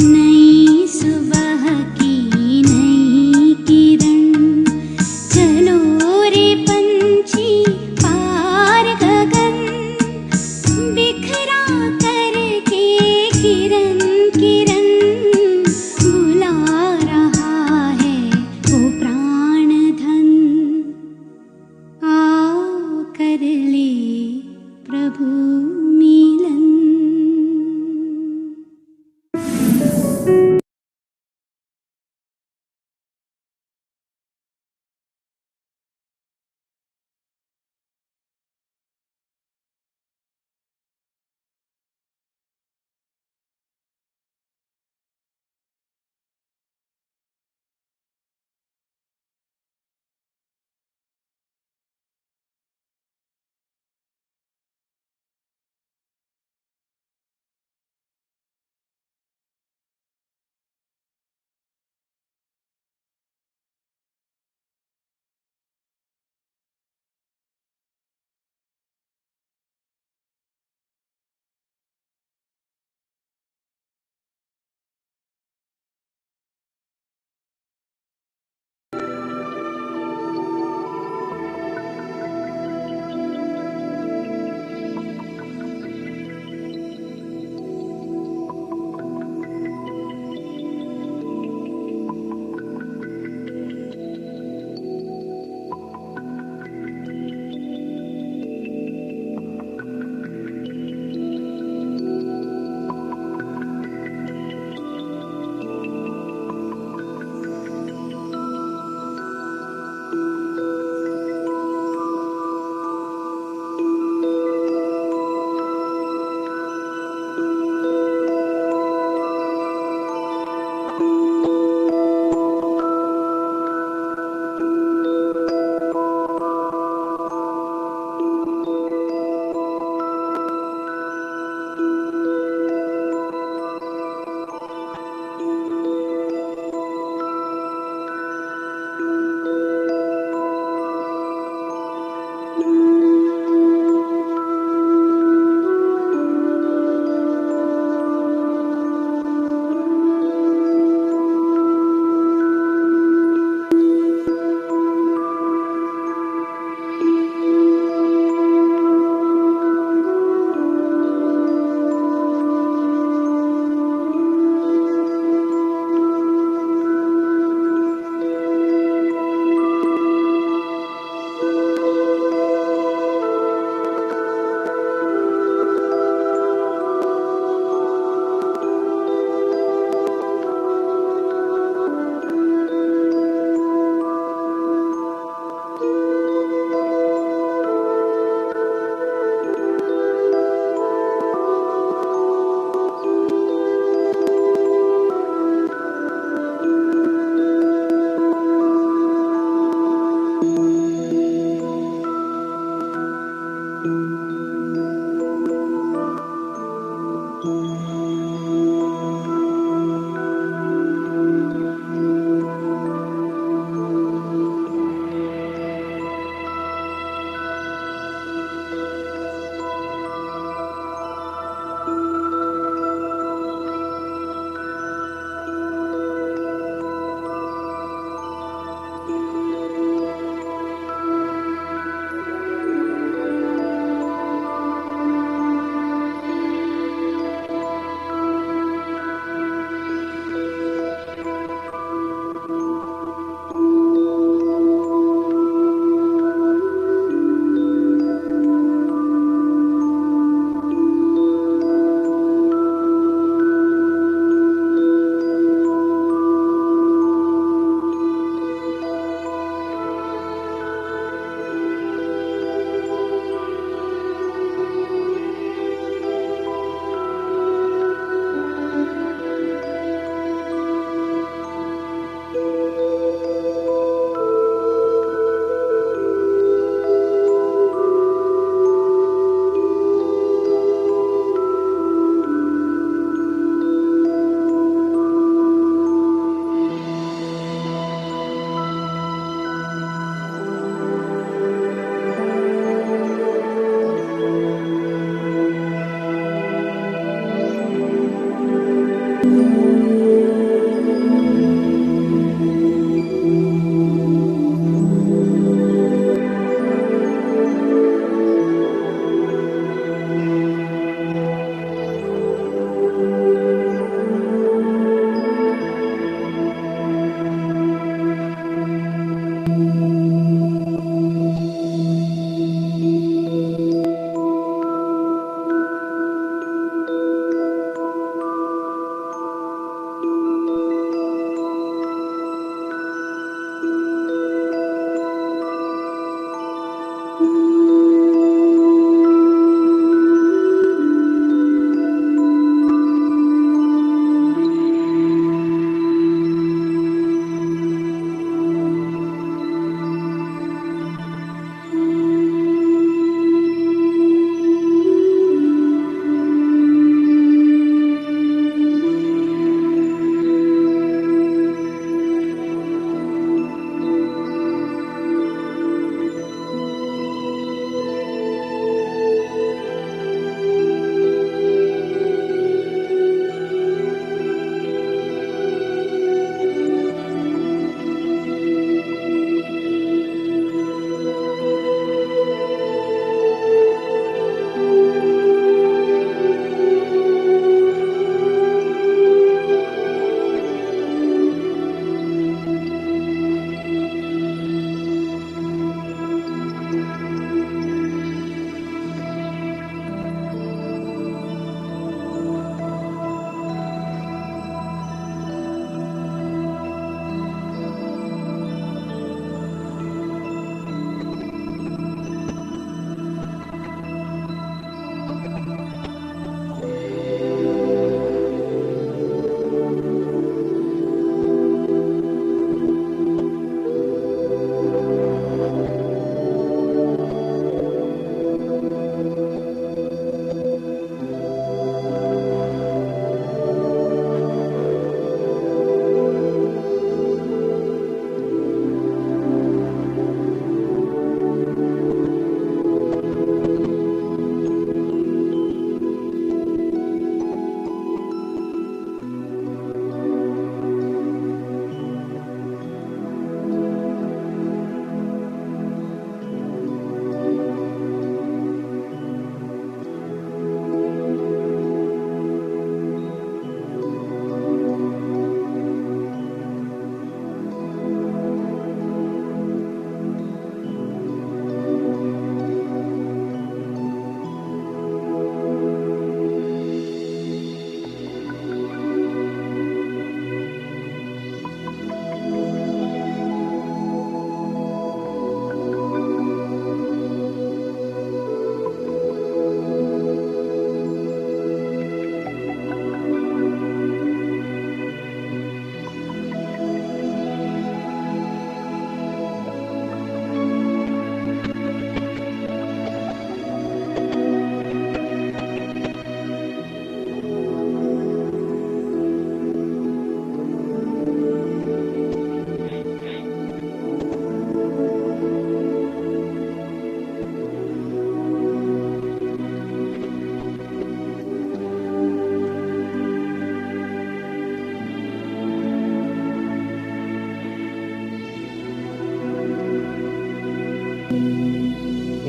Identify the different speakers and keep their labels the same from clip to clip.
Speaker 1: नई सुबह की नई किरण।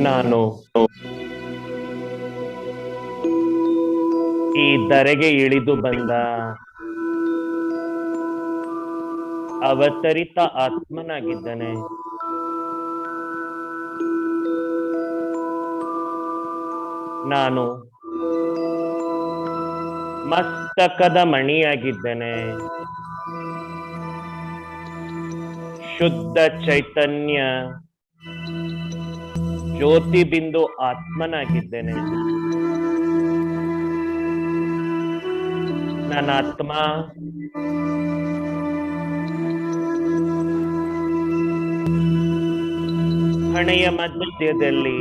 Speaker 1: ನಾನು ಈ ಧರೆಗೆ ಇಳಿದು ಬಂದ ಅವತರಿತ ಆತ್ಮನಾಗಿದ್ದೇನೆ. ನಾನು ಮಸ್ತಕದ ಮಣಿಯಾಗಿದ್ದೇನೆ. ಶುದ್ಧ ಚೈತನ್ಯ ಜ್ಯೋತಿ ಬಿಂದು ಆತ್ಮನಾಗಿದ್ದೇನೆ. ನನ್ನ ಆತ್ಮ ಹಣೆಯ ಮಧ್ಯದಲ್ಲಿ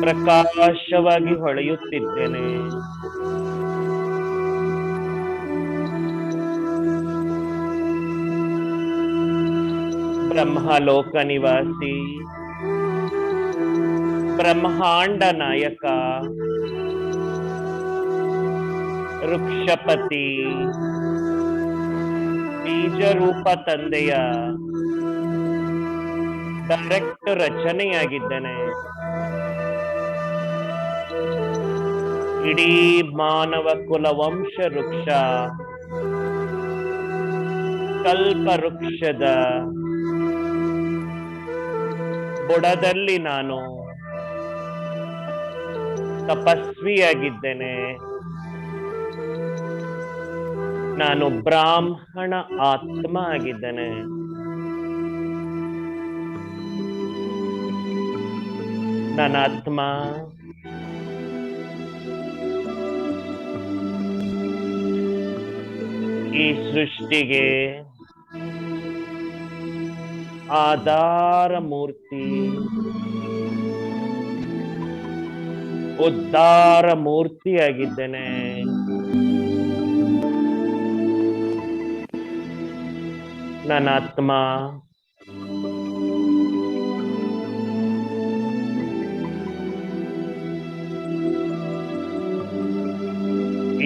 Speaker 1: ಪ್ರಕಾಶವಾಗಿ ಹೊಳೆಯುತ್ತಿದ್ದೇನೆ. ಬ್ರಹ್ಮಲೋಕ ನಿವಾಸಿ, ಬ್ರಹ್ಮಾಂಡ ನಾಯಕ, ವೃಕ್ಷಪತಿ, ಬೀಜರೂಪ ತಂದೆಯ ಡೈರೆಕ್ಟ್ ರಚನೆಯಾಗಿದ್ದೇನೆ. ಇಡೀ ಮಾನವ ಕುಲ ವಂಶ ವೃಕ್ಷ, ಕಲ್ಪ ವೃಕ್ಷದ ಬುಡದಲ್ಲಿ ನಾನು ತಪಸ್ವಿಯಾಗಿದ್ದೇನೆ. ನಾನು ಬ್ರಾಹ್ಮಣ ಆತ್ಮ ಆಗಿದ್ದೇನೆ. ನನ್ನ ಆತ್ಮ ಈ ಸೃಷ್ಟಿಗೆ ಆಧಾರ ಮೂರ್ತಿ, ಉದ್ಧಾರ ಮೂರ್ತಿಯಾಗಿದ್ದೇನೆ. ನನ್ನ ಆತ್ಮ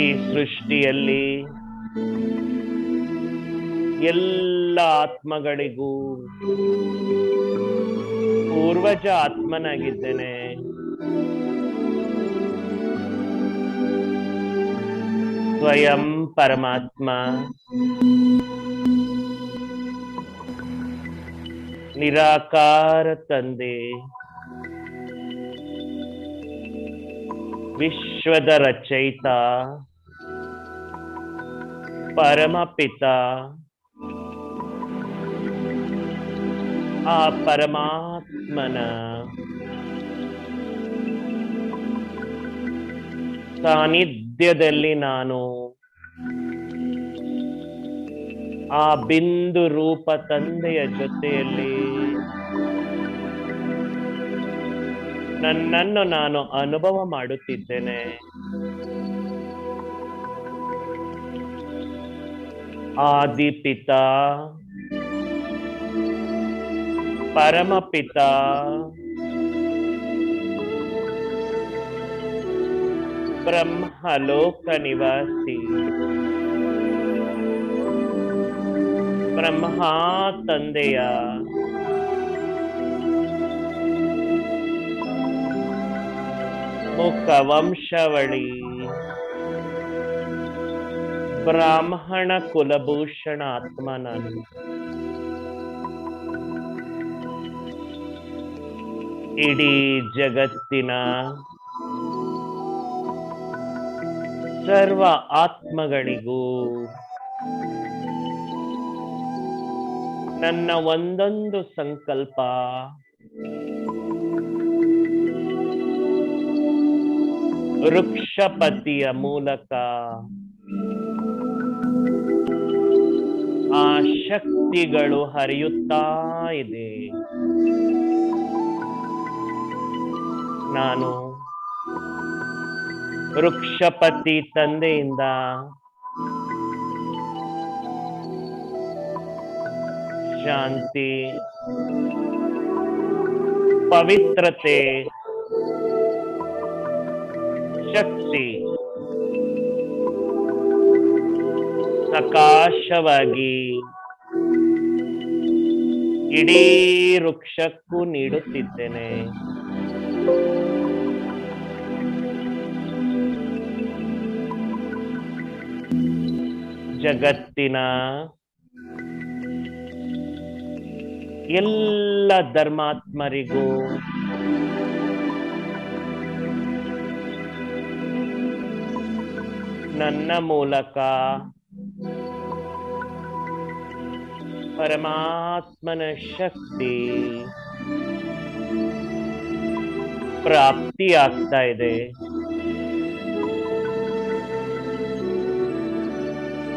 Speaker 1: ಈ ಸೃಷ್ಟಿಯಲ್ಲಿ ಎಲ್ಲ ಆತ್ಮಗಳಿಗೂ ಪೂರ್ವಜ ಆತ್ಮನಾಗಿದ್ದೇನೆ. ಸ್ವಯಂ ಪರಮಾತ್ಮ ನಿರಾಕಾರ ತಂದೆ, ವಿಶ್ವದ ರಚಯಿತ, ಪರಮಪಿತ, ಆ ಪರಮಾತ್ಮನ ಸಾನ್ನಿಧ್ಯದಲ್ಲಿ ನಾನು ಆ ಬಿಂದು ರೂಪ ತಂದೆಯ ಜೊತೆಯಲ್ಲಿ ನನ್ನನ್ನು ನಾನು ಅನುಭವ ಮಾಡುತ್ತಿದ್ದೇನೆ. ಆದಿಪಿತ, ಪರಮಪಿತ, ಬ್ರಹ್ಮಲೋಕ ನಿವಾಸಿ, ಬ್ರಹ್ಮ ತಂದೆಯ ಮುಖ ವಂಶಾವಳಿ, ಬ್ರಾಹ್ಮಣ ಕುಲಭೂಷಣ ಆತ್ಮ ನಾನು. ಇಡೀ ಜಗತ್ತಿನ ಸರ್ವ ಆತ್ಮಗಳಿಗೂ ನನ್ನ ಒಂದೊಂದು ಸಂಕಲ್ಪ ವೃಕ್ಷಪತಿಯ ಮೂಲಕ ಆ ಶಕ್ತಿಗಳು ಹರಿಯುತ್ತಾ ಇದೆ. ನಾನು ವೃಕ್ಷಪತಿ ತಂದೆಯಿಂದ ಶಾಂತಿ, ಪವಿತ್ರತೆ, ಶಕ್ತಿ ಸಕಾಶವಾಗಿ ಇಡೀ ವೃಕ್ಷಕ್ಕೂ ನೀಡುತ್ತಿದ್ದೇನೆ. ಜಗತ್ತಿನ ಎಲ್ಲ ಧರ್ಮಾತ್ಮರಿಗೂ ನನ್ನ ಮೂಲಕ ಪರಮಾತ್ಮನ ಶಕ್ತಿ ಪ್ರಾಪ್ತಿಯಾಗ್ತಾ ಇದೆ.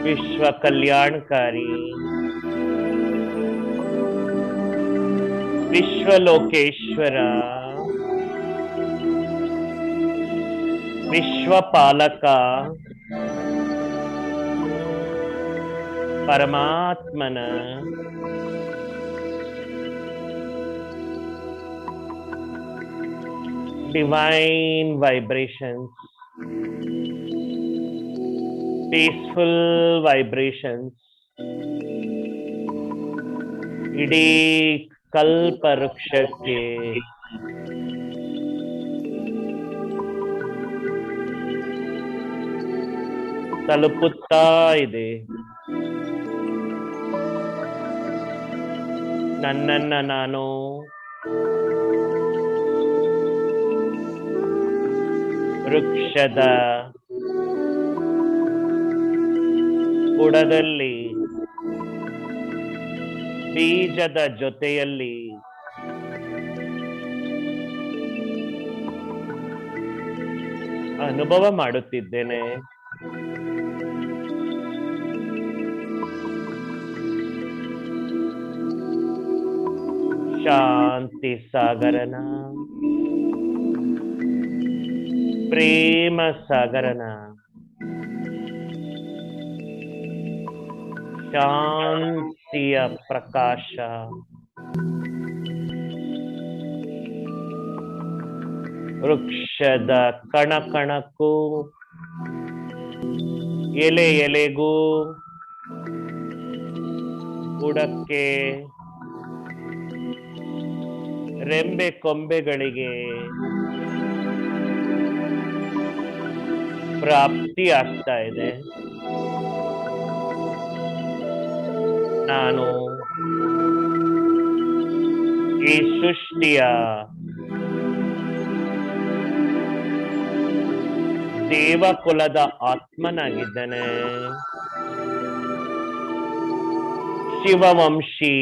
Speaker 1: ವಿಶ್ವ ಕಲ್ಯಾಣಕಾರಿ ವಿಶ್ವಲೋಕೇಶ್ವರ ವಿಶ್ವಪಾಲಕ ಪರಮಾತ್ಮನ ಡಿವೈನ್ ವೈಬ್ರೇಷನ್ಸ್, ಪೀಸ್ಫುಲ್ ವೈಬ್ರೇಷನ್ಸ್ ಇಡೀ ಕಲ್ಪವೃಕ್ಷಕ್ಕೆ ತಲುಪುತ್ತಾ ಇದೆ. ನನ್ನನ್ನ ನಾನು ವೃಕ್ಷದ ಬುಡದಲ್ಲಿ ಬೀಜದ ಜೊತೆಯಲ್ಲಿ ಅನುಭವ ಮಾಡುತ್ತಿದ್ದೇನೆ. ಶಾಂತಿ ಸಾಗರನ, ಪ್ರೇಮ ಸಾಗರನ, ಶಾಂತಿಯ ಪ್ರಕಾಶ ವೃಕ್ಷದ ಕಣ ಕಣಕ್ಕೂ ಎಲೆ ಎಲೆಗೂ ಬುಡಕ್ಕೆ ರೆಂಬೆ ಕೊಂಬೆಗಳಿಗೆ ಪ್ರಾಪ್ತಿ ಆಗ್ತಾ ಇದೆ. ನಾನು ಈ ಸೃಷ್ಟಿಯ ದೇವಕುಲದ ಆತ್ಮನಾಗಿದ್ದೇನೆ. ಶಿವವಂಶಿ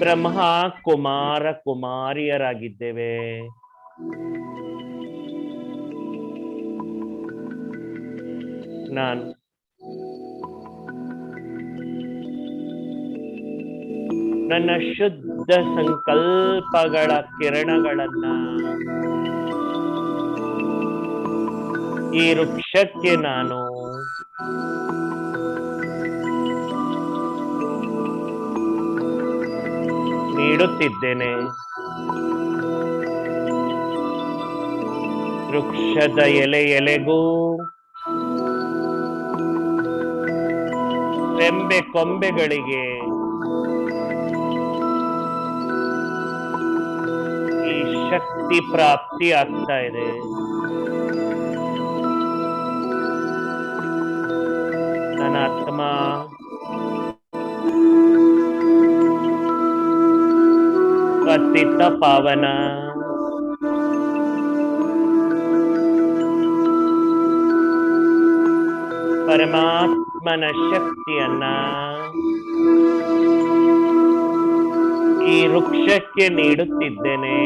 Speaker 1: ಬ್ರಹ್ಮ ಕುಮಾರ ಕುಮಾರಿಯರಾಗಿದ್ದೇವೆ. ನಾನು ನನ್ನ ಶುದ್ಧ ಸಂಕಲ್ಪಗಳ ಕಿರಣಗಳನ್ನ ಈ ವೃಕ್ಷಕ್ಕೆ ನಾನು ನೀಡುತ್ತಿದ್ದೇನೆ. ವೃಕ್ಷದ ಎಲೆ ಎಲೆಗೂ ರೆಂಬೆ ಕೊಂಬೆಗಳಿಗೆ ಈ ಶಕ್ತಿ ಪ್ರಾಪ್ತಿ ಆಗ್ತಾ ಇದೆ. ನನ್ನ ಆತ್ಮ ಪತಿತ ಪಾವನ ಪರಮಾತ್ಮನ ಶಕ್ತಿಯನ್ನ ಈ ವೃಕ್ಷಕ್ಕೆ ನೀಡುತ್ತಿದ್ದೇನೆ.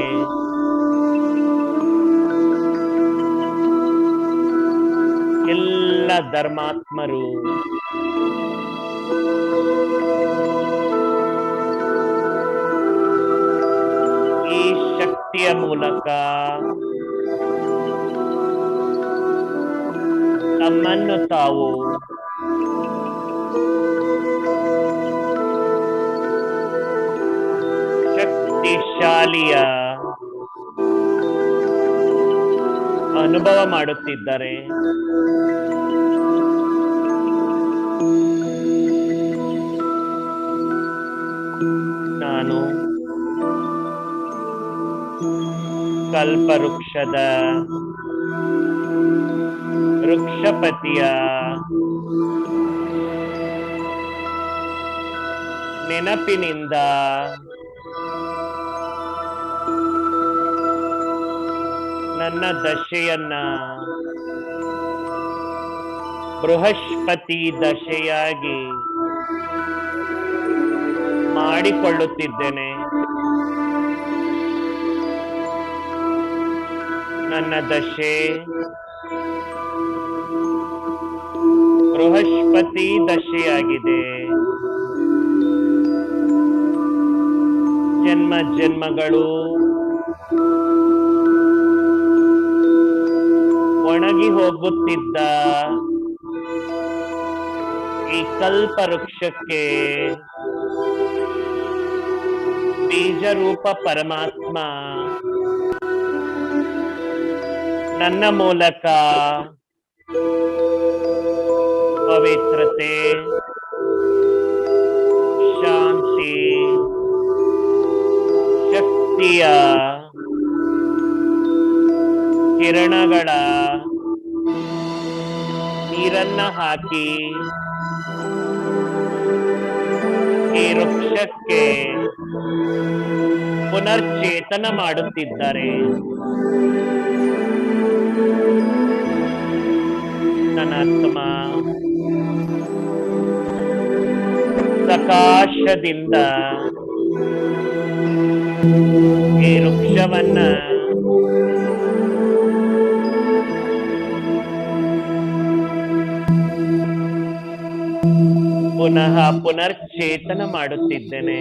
Speaker 1: ಎಲ್ಲ ಧರ್ಮಾತ್ಮರು ಈ ಶಕ್ತಿಯ ಮೂಲಕ ತಮ್ಮನ್ನು ತಾವು ಶಕ್ತಿಶಾಲಿಯ ಅನುಭವ ಮಾಡುತ್ತಿದ್ದಾರೆ. ಕಲ್ಪವೃಕ್ಷದ ವೃಕ್ಷಪತಿಯ ನೆನಪಿನಿಂದ ನನ್ನ ದಶೆಯನ್ನ ಬೃಹಸ್ಪತಿ ದಶೆಯಾಗಿ ಮಾಡಿಕೊಳ್ಳುತ್ತಿದ್ದೇನೆ. ನನ್ನ ದಶೆ ಬೃಹಸ್ಪತಿ ದಶೆಯಾಗಿದೆ. ಜನ್ಮ ಜನ್ಮಗಳು ಒಣಗಿ ಹೋಗುತ್ತಿದ್ದ ಈ ಕಲ್ಪವೃಕ್ಷಕ್ಕೆ ಬೀಜರೂಪ ಪರಮಾತ್ಮ ನನ್ನ ಮೂಲಕ ಪವಿತ್ರತೆ, ಶಾಂತಿ, ಶಕ್ತಿಯ ಕಿರಣಗಳ ನೀರನ್ನ ಹಾಕಿ ಈ ವೃಕ್ಷಕ್ಕೆ ಪುನರ್ಚೇತನ ಮಾಡುತ್ತಿದ್ದಾರೆ. ನನ್ನ ಆತ್ಮ ಸಕಾಶದಿಂದ ಈ ವೃಕ್ಷವನ್ನ ಪುನಃ ಪುನರ್ಚೇತನ ಮಾಡುತ್ತಿದ್ದೇನೆ.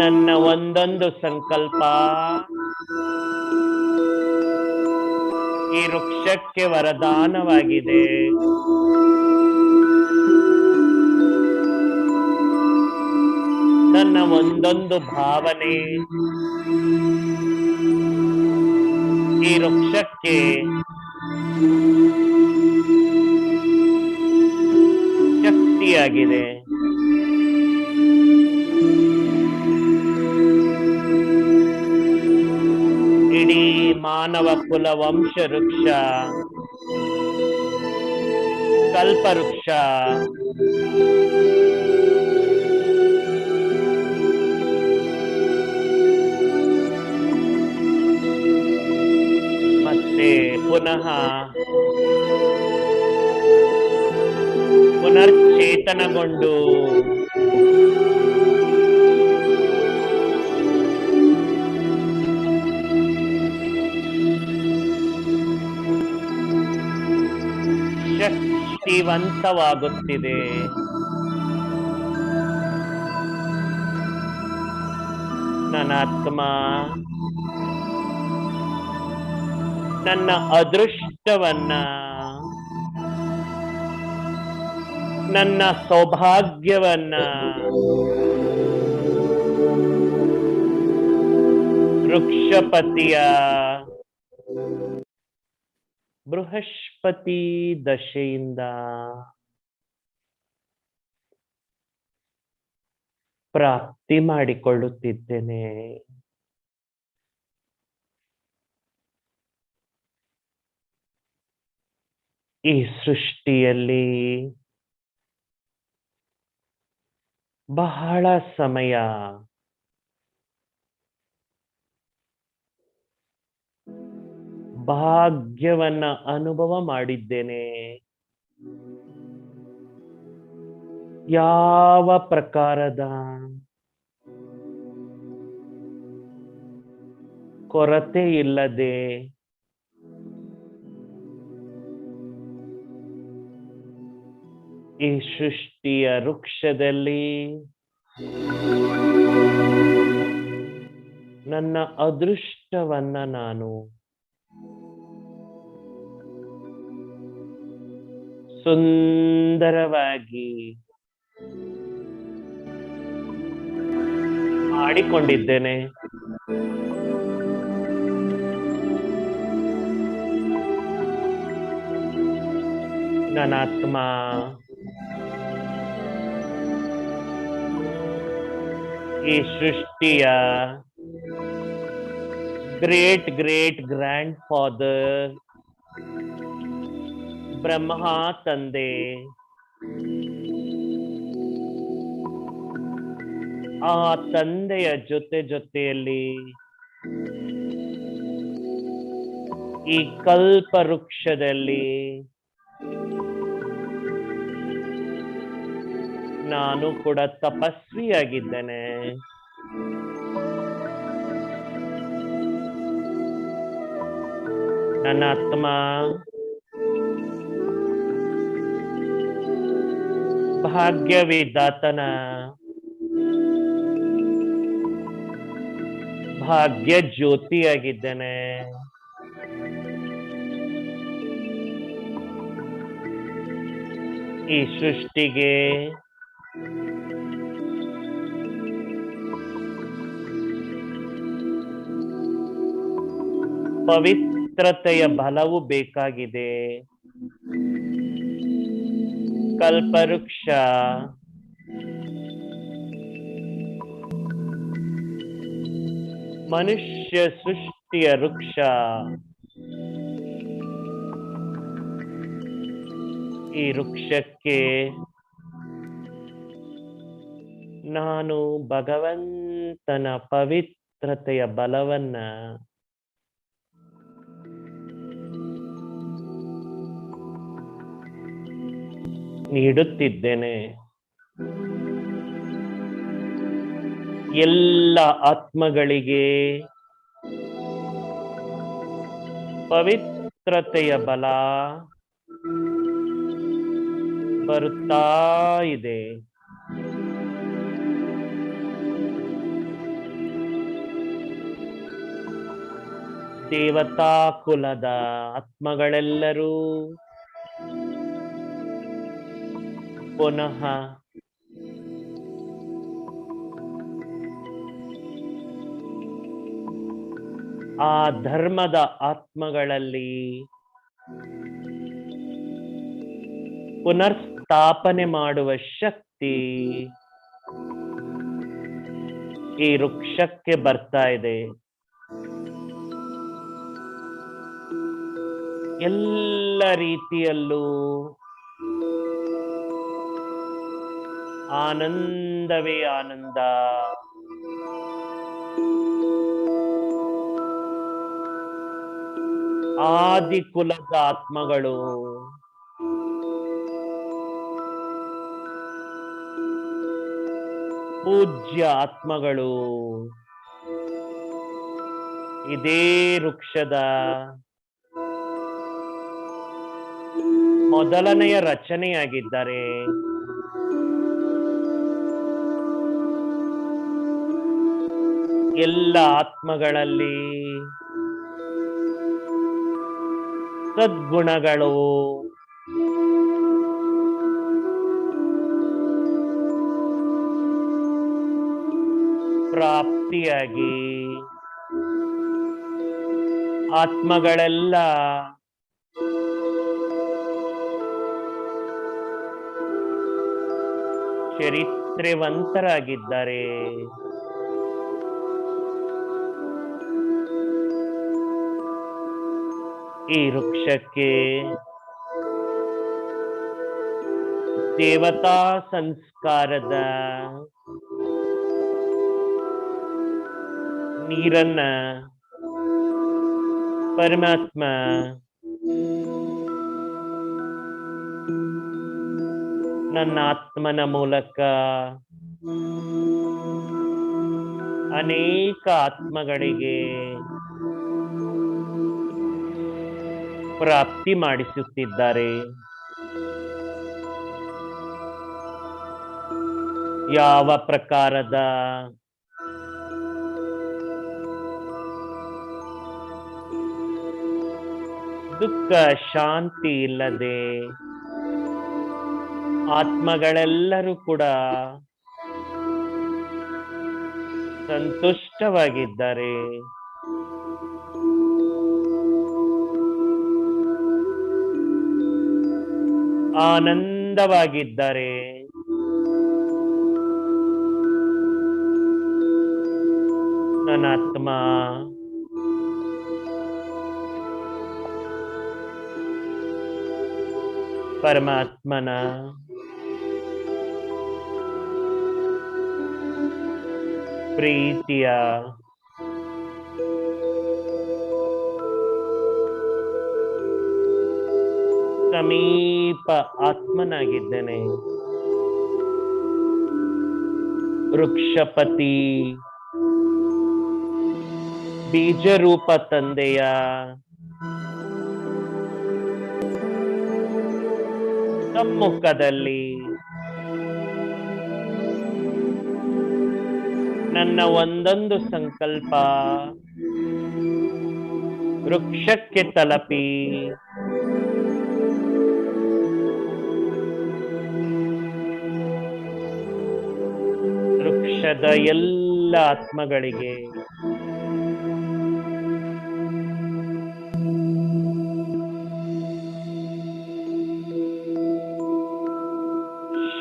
Speaker 1: ನನ್ನ ಒಂದೊಂದು ಸಂಕಲ್ಪ ಈ ವೃಕ್ಷಕ್ಕೆ ವರದಾನವಾಗಿದೆ. ನನ್ನ ಒಂದೊಂದು ಭಾವನೆ ಈ ವೃಕ್ಷಕ್ಕೆ ಶಕ್ತಿಯಾಗಿದೆ. ಇಡೀ ಮಾನವ ಕುಲ ವಂಶ ವೃಕ್ಷ ಕಲ್ಪವೃಕ್ಷ ಮತ್ತೆ ಪುನಃ ಪುನರ್ಚೇತನಗೊಂಡು ಶಕ್ತಿವಂತವಾಗುತ್ತಿದೆ. ನನ್ನ ಆತ್ಮ ನನ್ನ ಅದೃಷ್ಟವನ್ನ, ನನ್ನ ಸೌಭಾಗ್ಯವನ್ನ ವೃಕ್ಷಪತಿಯ ಬೃಹಸ್ಪತಿ ದಶೆಯಿಂದ ಪ್ರಾಪ್ತಿ ಮಾಡಿಕೊಳ್ಳುತ್ತಿದ್ದೇನೆ. ಈ ಸೃಷ್ಟಿಯಲ್ಲಿ ಬಹಳ ಸಮಯ ಭಾಗ್ಯವನ್ನ ಅನುಭವ ಮಾಡಿದ್ದೇನೆ. ಯಾವ ಪ್ರಕಾರದ ಕೊರತೆ ಇಲ್ಲದೆ ಈ ಸೃಷ್ಟಿಯ ವೃಕ್ಷದಲ್ಲಿ ನನ್ನ ಅದೃಷ್ಟವನ್ನ ನಾನು ಸುಂದರವಾಗಿ ಮಾಡಿಕೊಂಡಿದ್ದೇನೆ. ನನ್ನ ಆತ್ಮ ಈ ಸೃಷ್ಟಿಯ ಗ್ರೇಟ್ ಗ್ರೇಟ್ ಗ್ರ್ಯಾಂಡ್ ಫಾದರ್ ಬ್ರಹ್ಮ ತಂದೆ ಆ ತಂದೆಯ ಜೊತೆಯಲ್ಲಿ ಈ ಕಲ್ಪ ವೃಕ್ಷದಲ್ಲಿ ನಾನು ಕೂಡ ತಪಸ್ವಿಯಾಗಿದ್ದೇನೆ. ನನ್ನ ಆತ್ಮ ಭಾಗ್ಯವಿದಾತನ ಭಾಗ್ಯ ಜ್ಯೋತಿಯಾಗಿದ್ದೇನೆ. ಈ ಸೃಷ್ಟಿಗೆ ಪವಿತ್ರತೆಯ ಬಲವು ಬೇಕಾಗಿದೆ. ಕಲ್ಪವೃಕ್ಷ ಮನುಷ್ಯ ಸೃಷ್ಟಿಯ ವೃಕ್ಷ. ಈ ವೃಕ್ಷಕ್ಕೆ ನಾನು ಭಗವಂತನ ಪವಿತ್ರತೆಯ ಬಲವನ್ನ ನೀಡುತ್ತಿದ್ದೇನೆ. ಎಲ್ಲ ಆತ್ಮಗಳಿಗೆ ಪವಿತ್ರತೆಯ ಬಲ ಬರುತ್ತಾ ಇದೆ. ದೇವತಾ ಕುಲದ ಆತ್ಮಗಳೆಲ್ಲರೂ ಪುನಃ ಆ ಧರ್ಮದ ಆತ್ಮಗಳಲ್ಲಿ ಪುನರ್ಸ್ಥಾಪನೆ ಮಾಡುವ ಶಕ್ತಿ ಈ ವೃಕ್ಷಕ್ಕೆ ಬರ್ತಾ ಇದೆ. ಎಲ್ಲ ರೀತಿಯಲ್ಲೂ ಆನಂದವೇ ಆನಂದ. ಆದಿಕುಲದ ಆತ್ಮಗಳು ಪೂಜ್ಯ ಆತ್ಮಗಳು ಇದೇ ವೃಕ್ಷದ ಮೊದಲನೆಯ ರಚನೆಯಾಗಿದ್ದಾರೆ. ಎಲ್ಲ ಆತ್ಮಗಳಲ್ಲಿ ಸದ್ಗುಣಗಳು ಪ್ರಾಪ್ತಿಯಾಗಿ ಆತ್ಮಗಳೆಲ್ಲ ಚರಿತ್ರೆವಂತರಾಗಿದ್ದಾರೆ. ಈ ವೃಕ್ಷಕ್ಕೆ ದೇವತಾ ಸಂಸ್ಕಾರದ ನೀರನ್ನ ಪರಮಾತ್ಮ ನನ್ನ ಆತ್ಮನ ಮೂಲಕ ಅನೇಕ ಆತ್ಮಗಳಿಗೆ ಪ್ರಾಪ್ತಿ ಮಾಡಿಸುತ್ತಿದ್ದಾರೆ. ಯಾವ ಪ್ರಕಾರದ ದುಃಖ ಶಾಂತಿ ಇಲ್ಲದೆ ಆತ್ಮಗಳೆಲ್ಲರೂ ಕೂಡ ಸಂತುಷ್ಟವಾಗಿದ್ದಾರೆ. ಆನಂದವಾಗಿದ್ದಾರೆ. ಅನಾತ್ಮ ಪರಮಾತ್ಮನ ಪ್ರೀತಿಯ ಸಮೀಪ ಆತ್ಮನಾಗಿದ್ದೇನೆ. ವೃಕ್ಷಪತಿ ಬೀಜರೂಪ ತಂದೆಯ ಸಮ್ಮುಖದಲ್ಲಿ ನನ್ನ ಒಂದೊಂದು ಸಂಕಲ್ಪ ವೃಕ್ಷಕ್ಕೆ ತಲುಪಿ ವೃಕ್ಷದ ಎಲ್ಲ ಆತ್ಮಗಳಿಗೆ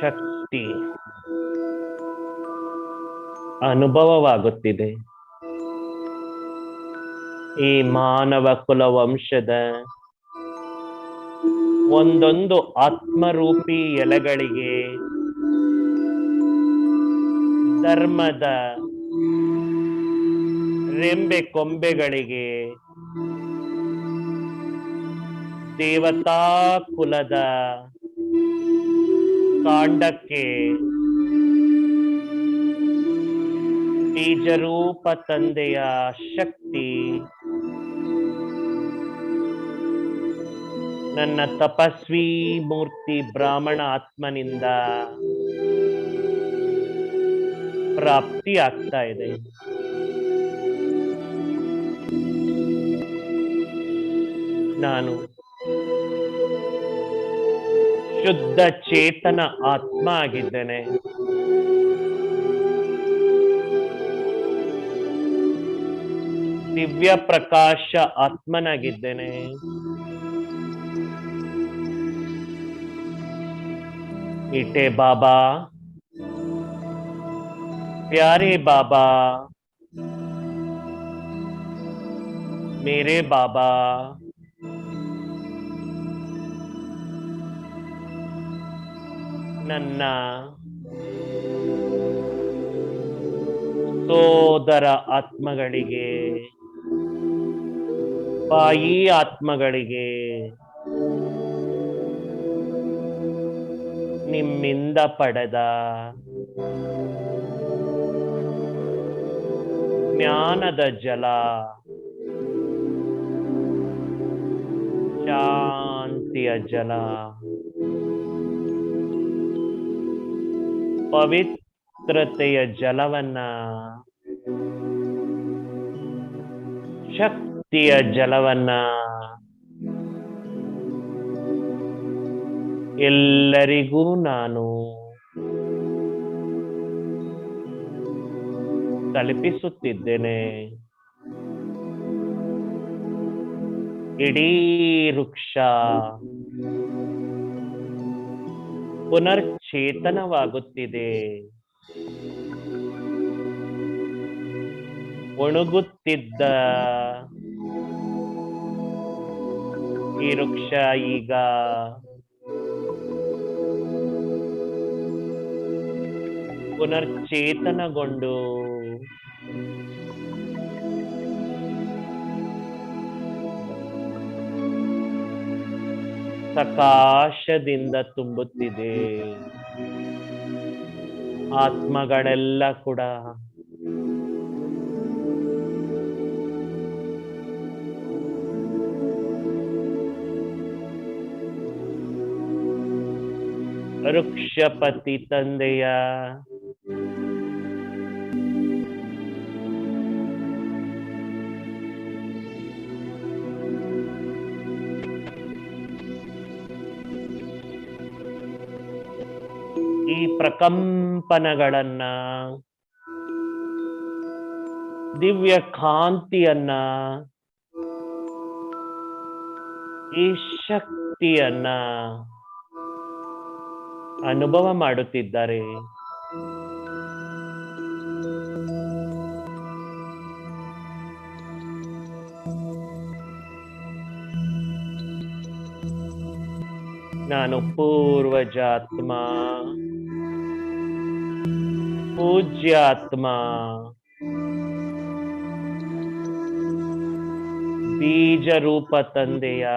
Speaker 1: ಶಕ್ತಿ ಅನುಭವವಾಗುತ್ತಿದೆ. ಈ ಮಾನವ ಕುಲವಂಶದ ಒಂದೊಂದು ಆತ್ಮರೂಪಿ ಎಲೆಗಳಿಗೆ ಧರ್ಮದ ರೆಂಬೆ ಕೊಂಬೆಗಳಿಗೆ ದೇವತಾ ಕುಲದ ಕಾಂಡಕ್ಕೆ ಬೀಜರೂಪ ತಂದೆಯ ಶಕ್ತಿ ನನ್ನ ತಪಸ್ವಿ ಮೂರ್ತಿ ಬ್ರಾಹ್ಮಣ ಆತ್ಮನಿಂದ ಪ್ರಾಪ್ತಿ ಆಗ್ತಾ ಇದೆ. ನಾನು ಶುದ್ಧ ಚೇತನ ಆತ್ಮ ಆಗಿದ್ದೇನೆ. ದಿವ್ಯ ಪ್ರಕಾಶ ಆತ್ಮನಾಗಿದ್ದೇನೆ. मीठे बाबा, प्यारे बाबा, मेरे बाबा, ನನ್ನ ಸೋದರ ಆತ್ಮಗಳಿಗೆ, ಬಾಯಿ ಆತ್ಮಗಳಿಗೆ ನಿಮ್ಮಿಂದ ಪಡೆದ ಜ್ಞಾನದ ಜಲ, ಶಾಂತಿಯ ಜಲ, ಪವಿತ್ರತೆಯ ಜಲವನ್ನ, ಶಕ್ತಿಯ ಜಲವನ್ನ ಎಲ್ಲರಿಗೂ ನಾನು ತಲುಪಿಸುತ್ತಿದ್ದೇನೆ. ಇಡೀ ವೃಕ್ಷ ಪುನರ್ಚೇತನವಾಗುತ್ತಿದೆ. ಒಣಗುತ್ತಿದ್ದ ಈ ವೃಕ್ಷ ಈಗ ಪುನರ್ಚೇತನಗೊಂಡು ಸಕಾಶದಿಂದ ತುಂಬುತ್ತಿದೆ. ಆತ್ಮಗಳೆಲ್ಲ ಕೂಡ ವೃಕ್ಷಪತಿ ತಂದೆಯ ಈ ಪ್ರಕಂಪನಗಳನ್ನ, ದಿವ್ಯ ಕಾಂತಿಯನ್ನ, ಈ ಶಕ್ತಿಯನ್ನ ಅನುಭವ ಮಾಡುತ್ತಿದ್ದಾರೆ. ನಾನು ಪೂರ್ವಜಾತ್ಮ, ಪೂಜ್ಯಾತ್ಮ, ಬೀಜ ರೂಪ ತಂದೆಯ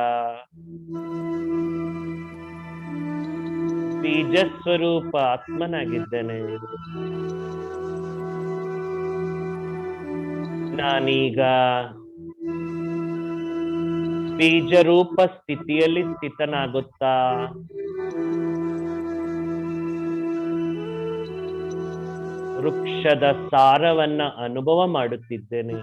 Speaker 1: ಬೀಜ ಸ್ವರೂಪ ಆತ್ಮನಾಗಿದ್ದೇನೆ. ನಾನೀಗ ಬೀಜರೂಪ ಸ್ಥಿತಿಯಲ್ಲಿ ಸ್ಥಿತನಾಗುತ್ತಾ ವೃಕ್ಷದ ಸಾರವನ್ನ ಅನುಭವ ಮಾಡುತ್ತಿದ್ದೇನೆ.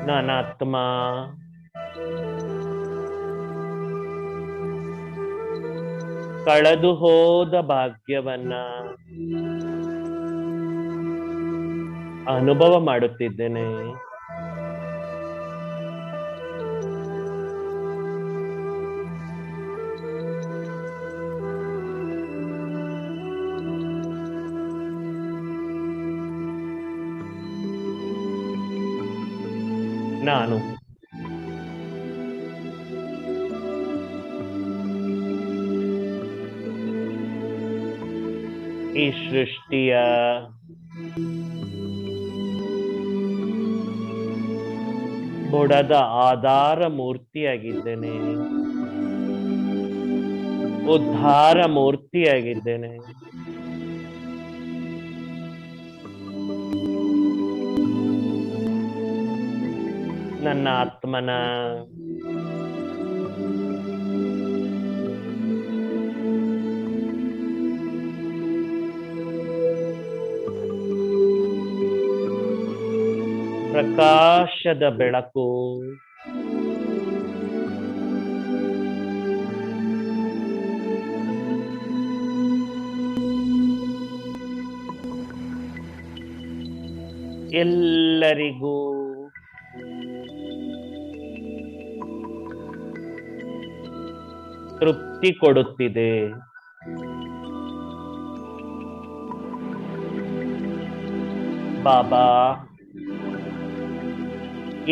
Speaker 1: ನಾನಾತ್ಮ ಕಳೆದು ಹೋದ ಭಾಗ್ಯವನ್ನ ಅನುಭವ ಮಾಡುತ್ತಿದ್ದೇನೆ. ನಾನು ಈ ಸೃಷ್ಟಿಯ ಬುಡದ ಆಧಾರ ಮೂರ್ತಿಯಾಗಿದ್ದೇನೆ, ಉದ್ಧಾರ ಮೂರ್ತಿಯಾಗಿದ್ದೇನೆ. ನನ್ನ ಆತ್ಮನ ಪ್ರಕಾಶದ ಬೆಳಕು ಎಲ್ಲರಿಗೂ ತೃಪ್ತಿ ಕೊಡುತ್ತಿದೆ. ಬಾಬಾ,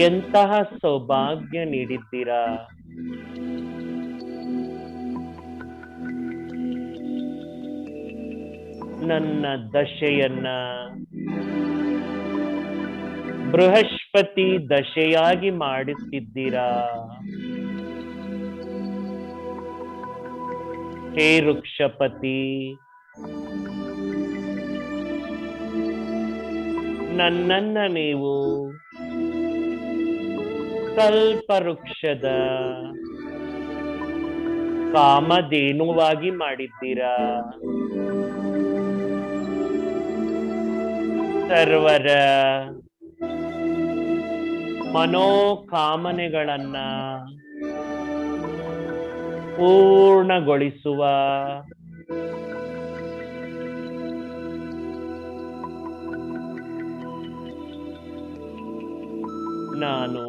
Speaker 1: ಎಂತಹ ಸೌಭಾಗ್ಯ ನೀಡಿದ್ದೀರಾ. ನನ್ನ ದಶೆಯನ್ನ ಬೃಹಸ್ಪತಿ ದಶೆಯಾಗಿ ಮಾಡುತ್ತಿದ್ದೀರಾ. ಹೇ ವೃಕ್ಷಪತಿ, ನನ್ನನ್ನ ನೀವು ಕಲ್ಪವೃಕ್ಷದ ಕಾಮಧೇನುವಾಗಿ ಮಾಡಿದ್ದೀರಾ. ಸರ್ವರ ಮನೋಕಾಮನೆಗಳನ್ನ ಪೂರ್ಣಗೊಳಿಸುವ ನಾನು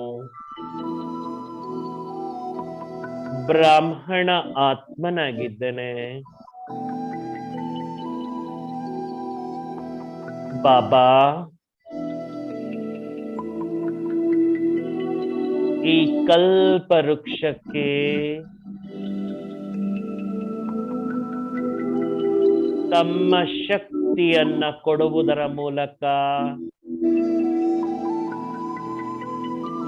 Speaker 1: ಬ್ರಾಹ್ಮಣ ಆತ್ಮನಾಗಿದ್ದೇನೆ. ಬಾಬಾ, ಈ ಕಲ್ಪ ವೃಕ್ಷಕ್ಕೆ ತಮ್ಮ ಶಕ್ತಿಯನ್ನ ಕೊಡುವುದರ ಮೂಲಕ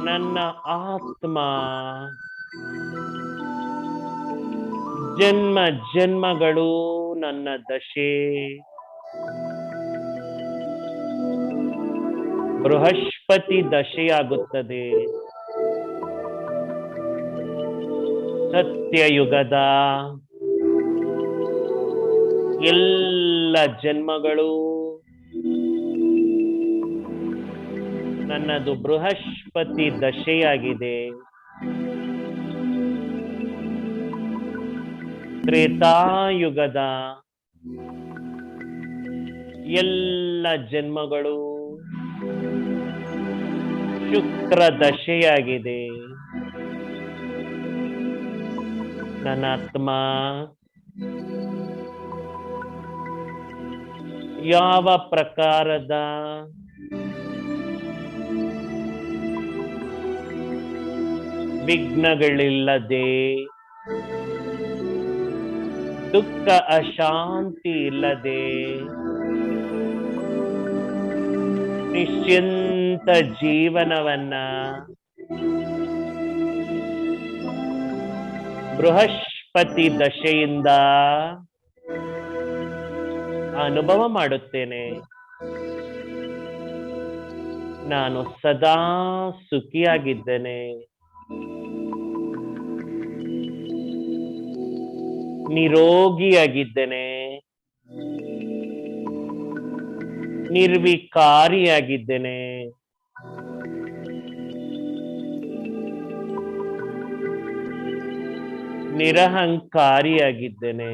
Speaker 1: ನನ್ನ ಆತ್ಮ ಜನ್ಮ ಜನ್ಮಗಳು ನನ್ನ ದಶೆ ಬೃಹಸ್ಪತಿ ದಶೆಯಾಗುತ್ತದೆ. ಸತ್ಯಯುಗದ ಎಲ್ಲ ಜನ್ಮಗಳು ನನ್ನದು ಬೃಹಸ್ಪತಿ ದಶೆಯಾಗಿದೆ. ತ್ರೇತಾಯುಗದ ಎಲ್ಲ ಜನ್ಮಗಳು ಶುಕ್ರ ದಶೆಯಾಗಿದೆ. ನನ್ನ ಆತ್ಮ ಯಾವ ಪ್ರಕಾರದ ವಿಘ್ನಗಳಿಲ್ಲದೆ, ದುಃಖ ಅಶಾಂತಿ ಇಲ್ಲದೆ, ನಿಶ್ಚಿಂತ ಜೀವನವನ್ನ ಬೃಹಸ್ಪತಿ ದಶೆಯಿಂದ ಅನುಭವ ಮಾಡುತ್ತೇನೆ. ನಾನು ಸದಾ ಸುಖಿಯಾಗಿದ್ದೇನೆ, ನಿರೋಗಿಯಾಗಿದ್ದೇನೆ, ನಿರ್ವಿಕಾರಿಯಾಗಿದ್ದೇನೆ. ನಿರಹಂಕಾರಿಯಾಗಿದ್ದೇನೆ.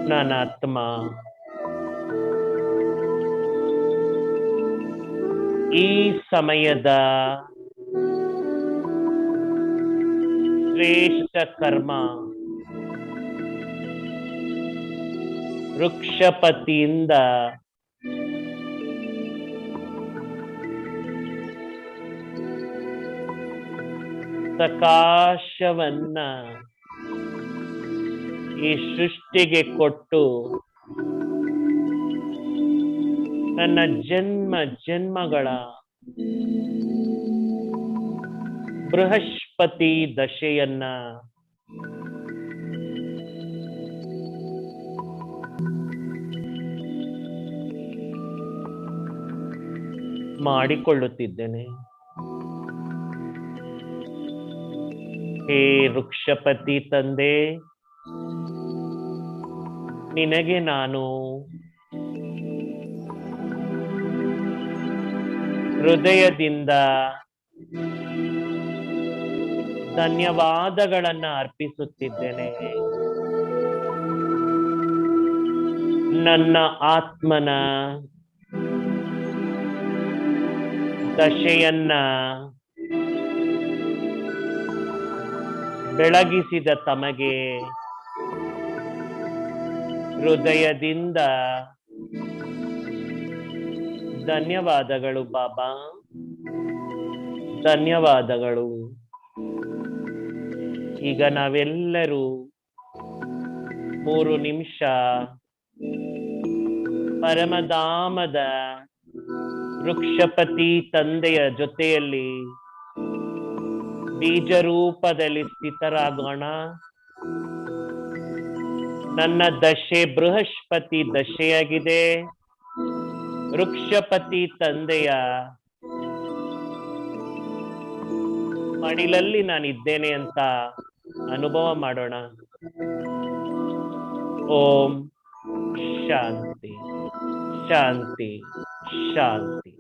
Speaker 1: ನನ್ನ ಆತ್ಮ ಈ ಸಮಯದ ಶ್ರೇಷ್ಠ ಕರ್ಮ ವೃಕ್ಷಪತಿಯಿಂದ ಪ್ರಕಾಶವನ್ನ ಈ ಸೃಷ್ಟಿಗೆ ಕೊಟ್ಟು ನನ್ನ ಜನ್ಮ ಜನ್ಮಗಳ ಬೃಹಸ್ಪತಿ ದಶೆಯನ್ನ ಮಾಡಿಕೊಳ್ಳುತ್ತಿದ್ದೇನೆ. ಹೇ ವೃಕ್ಷಪತಿ ತಂದೆ, ನಿನಗೆ ನಾನು ಹೃದಯದಿಂದ ಧನ್ಯವಾದಗಳನ್ನು ಅರ್ಪಿಸುತ್ತಿದ್ದೇನೆ. ನನ್ನ ಆತ್ಮನ ದಶೆಯನ್ನ ಬೆಳಗಿಸಿದ ತಮಗೆ ಹೃದಯದಿಂದ ಧನ್ಯವಾದಗಳು ಬಾಬಾ, ಧನ್ಯವಾದಗಳು. ಈಗ ನಾವೆಲ್ಲರೂ 3 ನಿಮಿಷ ಪರಮಧಾಮದ ವೃಕ್ಷಪತಿ ತಂದೆಯ ಜೊತೆಯಲ್ಲಿ ಬೀಜ ರೂಪದಲ್ಲಿ ಸ್ಥಿತರಾಗೋಣ. ನನ್ನ ದಶೆ ಬೃಹಸ್ಪತಿ ದಶೆಯಾಗಿದೆ. ವೃಕ್ಷಪತಿ ತಂದೆಯ ಮಡಿಲಲ್ಲಿ ನಾನಿದ್ದೇನೆ ಅಂತ ಅನುಭವ ಮಾಡೋಣ. ಓಂ ಶಾಂತಿ ಶಾಂತಿ ಶಾಂತಿ.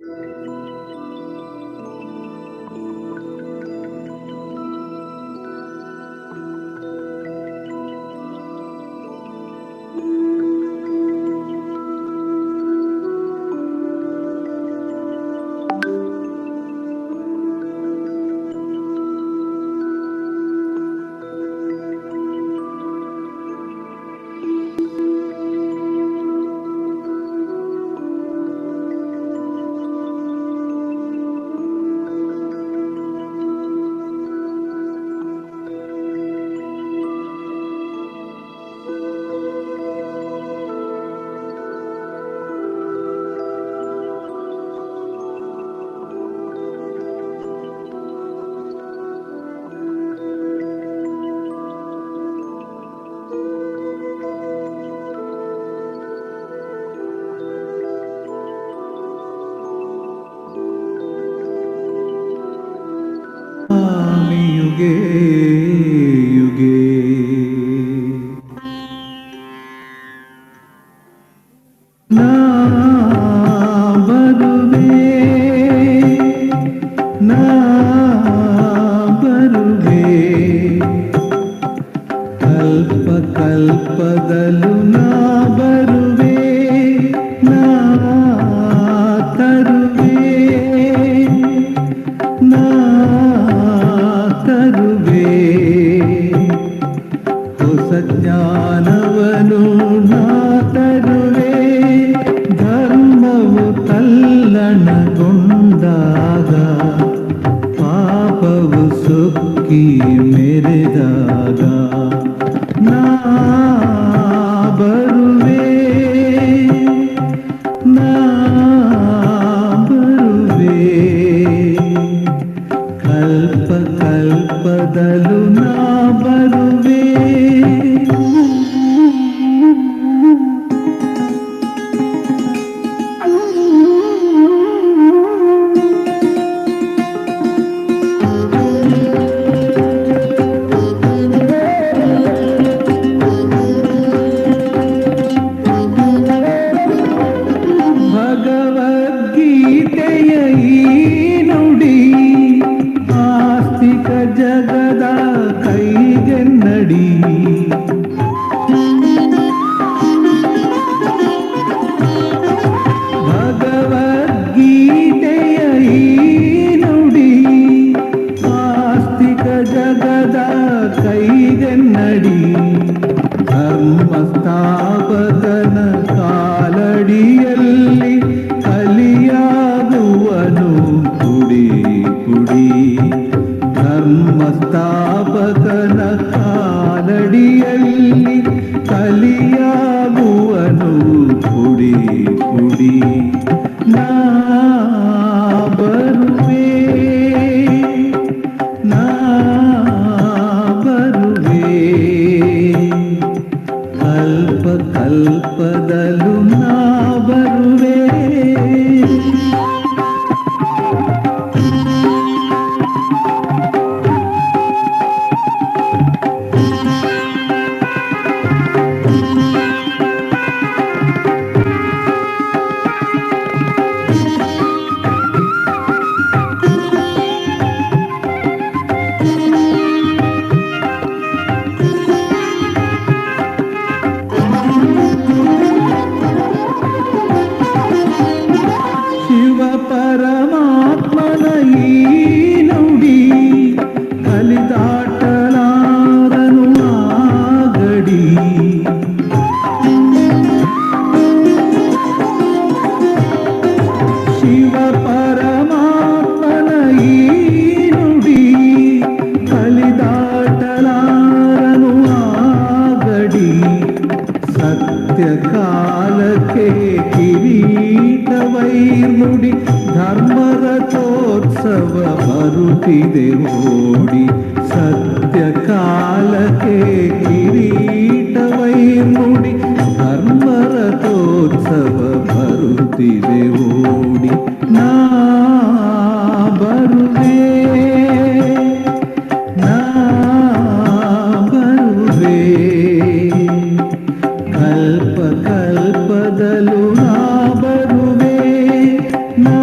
Speaker 2: युगे युगे ना बरुवे ना बरुवे कल्प कल्पदलु ना बरुवे ना तरुवे ना ತರುವೆ ಹೊಸ ಜ್ಞಾನವನು ನಾ ತರುವೆ ಕಿರೀಟವೈರ್ನುಡಿ ಧರ್ಮರಥೋತ್ಸವ ಬರುತ್ತಿದೆ ಓಡಿ ಸತ್ಯ ಕಾಲಕ್ಕೆ ಕಿರೀಟವೈರ್ನುಡಿ ಧರ್ಮರಥೋತ್ಸವ ಬರುತ್ತಿದೆ ಓಡಿ ನಾ ಬರುವೆ ನಾ ಬರುವೆ ಕಲ್ಪ ಕಲ್ಪದಲು ನಾ ಬರುವೆ ನಾ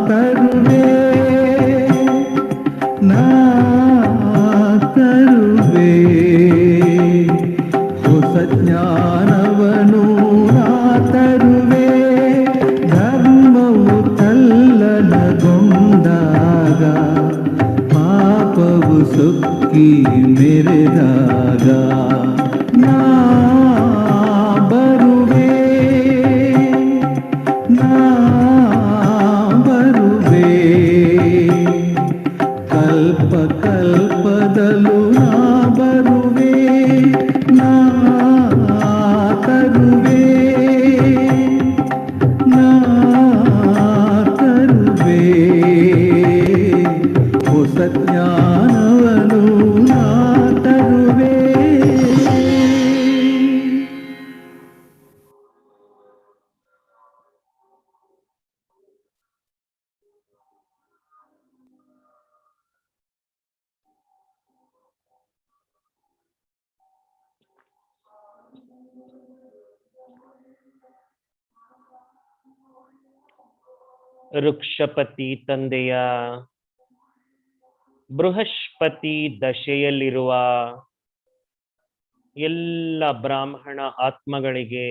Speaker 2: ತರುವೆ ನಾ ತರುವೆ ಹೊಸ ಜ್ಞಾನವನು ನಾ ತರುವೆ ಧರ್ಮವು ತಲ್ಲನಗೊಂಡಾಗ ಪಾಪವು ಸುಕ್ಕಿ ಮೆರೆದಾಗ ನಾ ಬರುವೆ ನಾ ಬರುವೆ ಕಲ್ಪ ಕಲ್ಪದಲು ನಾ ಬರುವೆ ನಾ ತರುವೆ ನಾ ತರುವೆ ಹೊಸ ಜ್ಞಾನವನು ನಾ ತರುವೆ.
Speaker 1: ವೃಕ್ಷಪತಿ ತಂದೆಯ ಬೃಹಸ್ಪತಿ ದಶೆಯಲ್ಲಿರುವ ಎಲ್ಲ ಬ್ರಾಹ್ಮಣ ಆತ್ಮಗಳಿಗೆ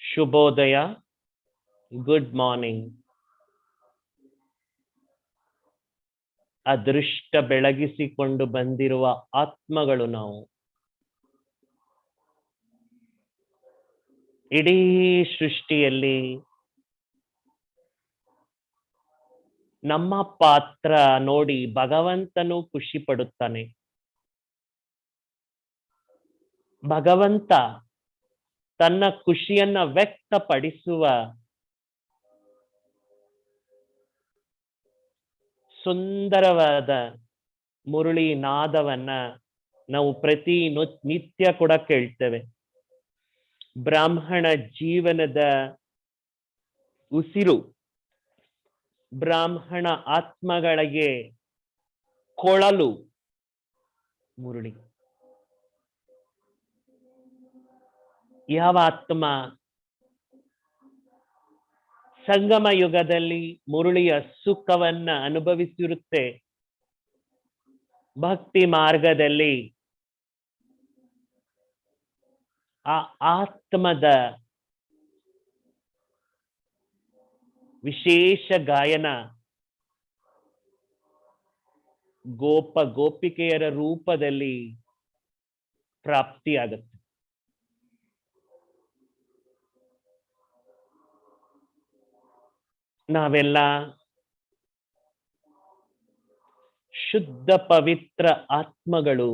Speaker 1: ಶುಭೋದಯ, ಗುಡ್ ಮಾರ್ನಿಂಗ್. ಅದೃಷ್ಟ ಬೆಳಗಿಸಿಕೊಂಡು ಬಂದಿರುವ ಆತ್ಮಗಳು ನಾವು. ಇಡೀ ಸೃಷ್ಟಿಯಲ್ಲಿ ನಮ್ಮ ಪಾತ್ರ ನೋಡಿ ಭಗವಂತನು ಖುಷಿ ಪಡುತ್ತಾನೆ. ಭಗವಂತ ತನ್ನ ಖುಷಿಯನ್ನ ವ್ಯಕ್ತಪಡಿಸುವ ಸುಂದರವಾದ ಮುರಳಿ ನಾದವನ್ನ ನಾವು ಪ್ರತಿ ನಿತ್ಯ ಕೂಡ ಕೇಳ್ತೇವೆ. ಬ್ರಾಹ್ಮಣ ಜೀವನದ ಉಸಿರು, ಬ್ರಾಹ್ಮಣ ಆತ್ಮಗಳಿಗೆ ಕೊಳಲು ಮುರಳಿ. ಯಾವ ಆತ್ಮ ಸಂಗಮ ಯುಗದಲ್ಲಿ ಮುರಳಿಯ ಸುಖವನ್ನ ಅನುಭವಿಸಿರುತ್ತೆ, ಭಕ್ತಿ ಮಾರ್ಗದಲ್ಲಿ ಆ ಆತ್ಮದ ವಿಶೇಷ ಗಾಯನ ಗೋಪ ಗೋಪಿಕೆಯರ ರೂಪದಲ್ಲಿ ಪ್ರಾಪ್ತಿಯಾಗುತ್ತೆ. ನಾವೆಲ್ಲ ಶುದ್ಧ ಪವಿತ್ರ ಆತ್ಮಗಳು,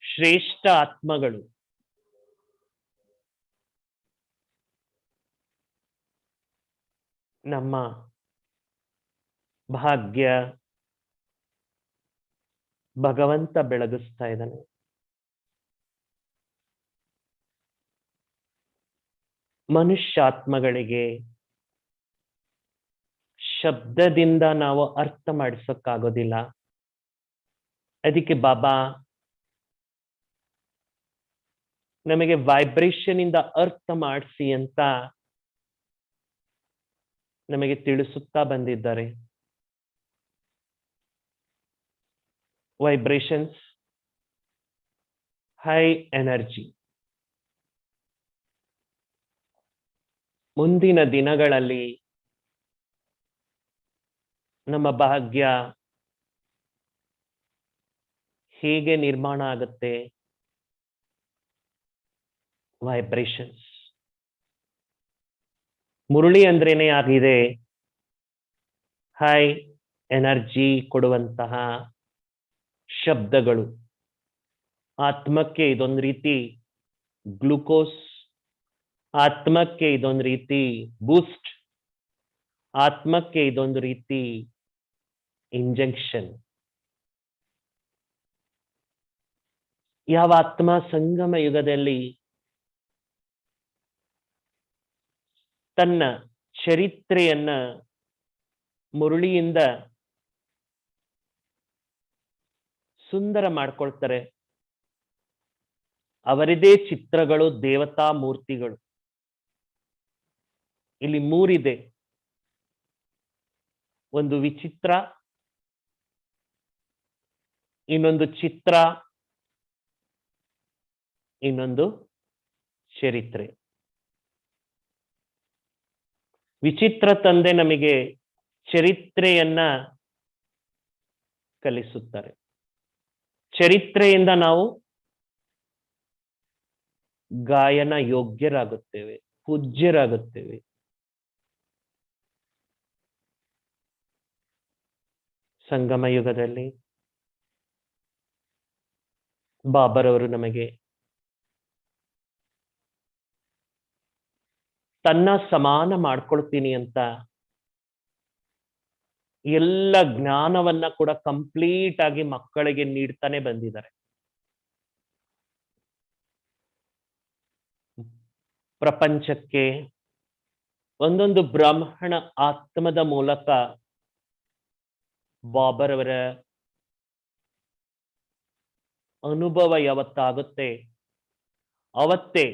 Speaker 1: ಶ್ರೇಷ್ಠ ಆತ್ಮಗಳು. ನಮ್ಮ ಭಾಗ್ಯ ಭಗವಂತ ಬೆಳಗಿಸ್ತಾ ಇದ್ದಾನೆ. ಮನುಷ್ಯಾತ್ಮಗಳಿಗೆ ಶಬ್ದದಿಂದ ನಾವು ಅರ್ಥ ಮಾಡಿಸಕ್ಕಾಗೋದಿಲ್ಲ. ಅದಕ್ಕೆ ಬಾಬಾ ನಮಗೆ ವೈಬ್ರೇಷನ್ ಇಂದ ಅರ್ಥ ಮಾಡಿಸಿ ಅಂತ ನಮಗೆ ತಿಳಿಸುತ್ತಾ ಬಂದಿದ್ದಾರೆ. Vibrations, high energy. ಮುಂದಿನ ದಿನಗಳಲ್ಲಿ ನಮ್ಮ ಭಾಗ್ಯ ಹೇಗೆ ನಿರ್ಮಾಣ ಆಗುತ್ತೆ? ವೈಬ್ರೇಷನ್ಸ್. ಮುರಳಿ ಅಂದ್ರೇನೆ ಆಗಿದೆ ಹೈ ಎನರ್ಜಿ ಕೊಡುವಂತಹ ಶಬ್ದಗಳು. ಆತ್ಮಕ್ಕೆ ಇದೊಂದು ರೀತಿ ಗ್ಲೂಕೋಸ್, ಆತ್ಮಕ್ಕೆ ಇದೊಂದು ರೀತಿ ಬೂಸ್ಟ್, ಆತ್ಮಕ್ಕೆ ಇದೊಂದು ರೀತಿ ಇಂಜೆಕ್ಷನ್. ಯಾವ ಆತ್ಮ ಸಂಗಮ ಯುಗದಲ್ಲಿ ತನ್ನ ಚರಿತ್ರೆಯನ್ನ ಮುರುಳಿಯಿಂದ ಸುಂದರ ಮಾಡ್ಕೊಳ್ತಾರೆ, ಅವರದೇ ಚಿತ್ರಗಳು ದೇವತಾ ಮೂರ್ತಿಗಳು. ಇಲ್ಲಿ ಮೂರಿದೆ, ಒಂದು ವಿಚಿತ್ರ, ಇನ್ನೊಂದು ಚಿತ್ರ, ಇನ್ನೊಂದು ಚರಿತ್ರೆ. ವಿಚಿತ್ರ ತಂದೆ ನಮಗೆ ಚರಿತ್ರೆಯನ್ನ ಕಲಿಸುತ್ತಾರೆ. ಚರಿತ್ರೆಯಿಂದ ನಾವು ಗಾಯನ ಯೋಗ್ಯರಾಗುತ್ತೇವೆ, ಪೂಜ್ಯರಾಗುತ್ತೇವೆ. ಸಂಗಮ ಯುಗದಲ್ಲಿ ಬಾಬರವರು ನಮಗೆ ತನ್ನ ಸಮಾನ ಮಾಡ್ಕೊಳ್ತೀನಿ ಅಂತ ಎಲ್ಲ ಜ್ಞಾನವನ್ನ ಕೂಡ ಕಂಪ್ಲೀಟ್ ಆಗಿ ಮಕ್ಕಳಿಗೆ ನೀಡ್ತಾನೆ ಬಂದಿದ್ದಾರೆ. ಪ್ರಪಂಚಕ್ಕೆ ಒಂದೊಂದು ಬ್ರಾಹ್ಮಣ ಆತ್ಮದ ಮೂಲಕ ಬಾಬರವರ ಅನುಭವ ಯಾವತ್ತಾಗುತ್ತೆ ಅವತ್ತೇ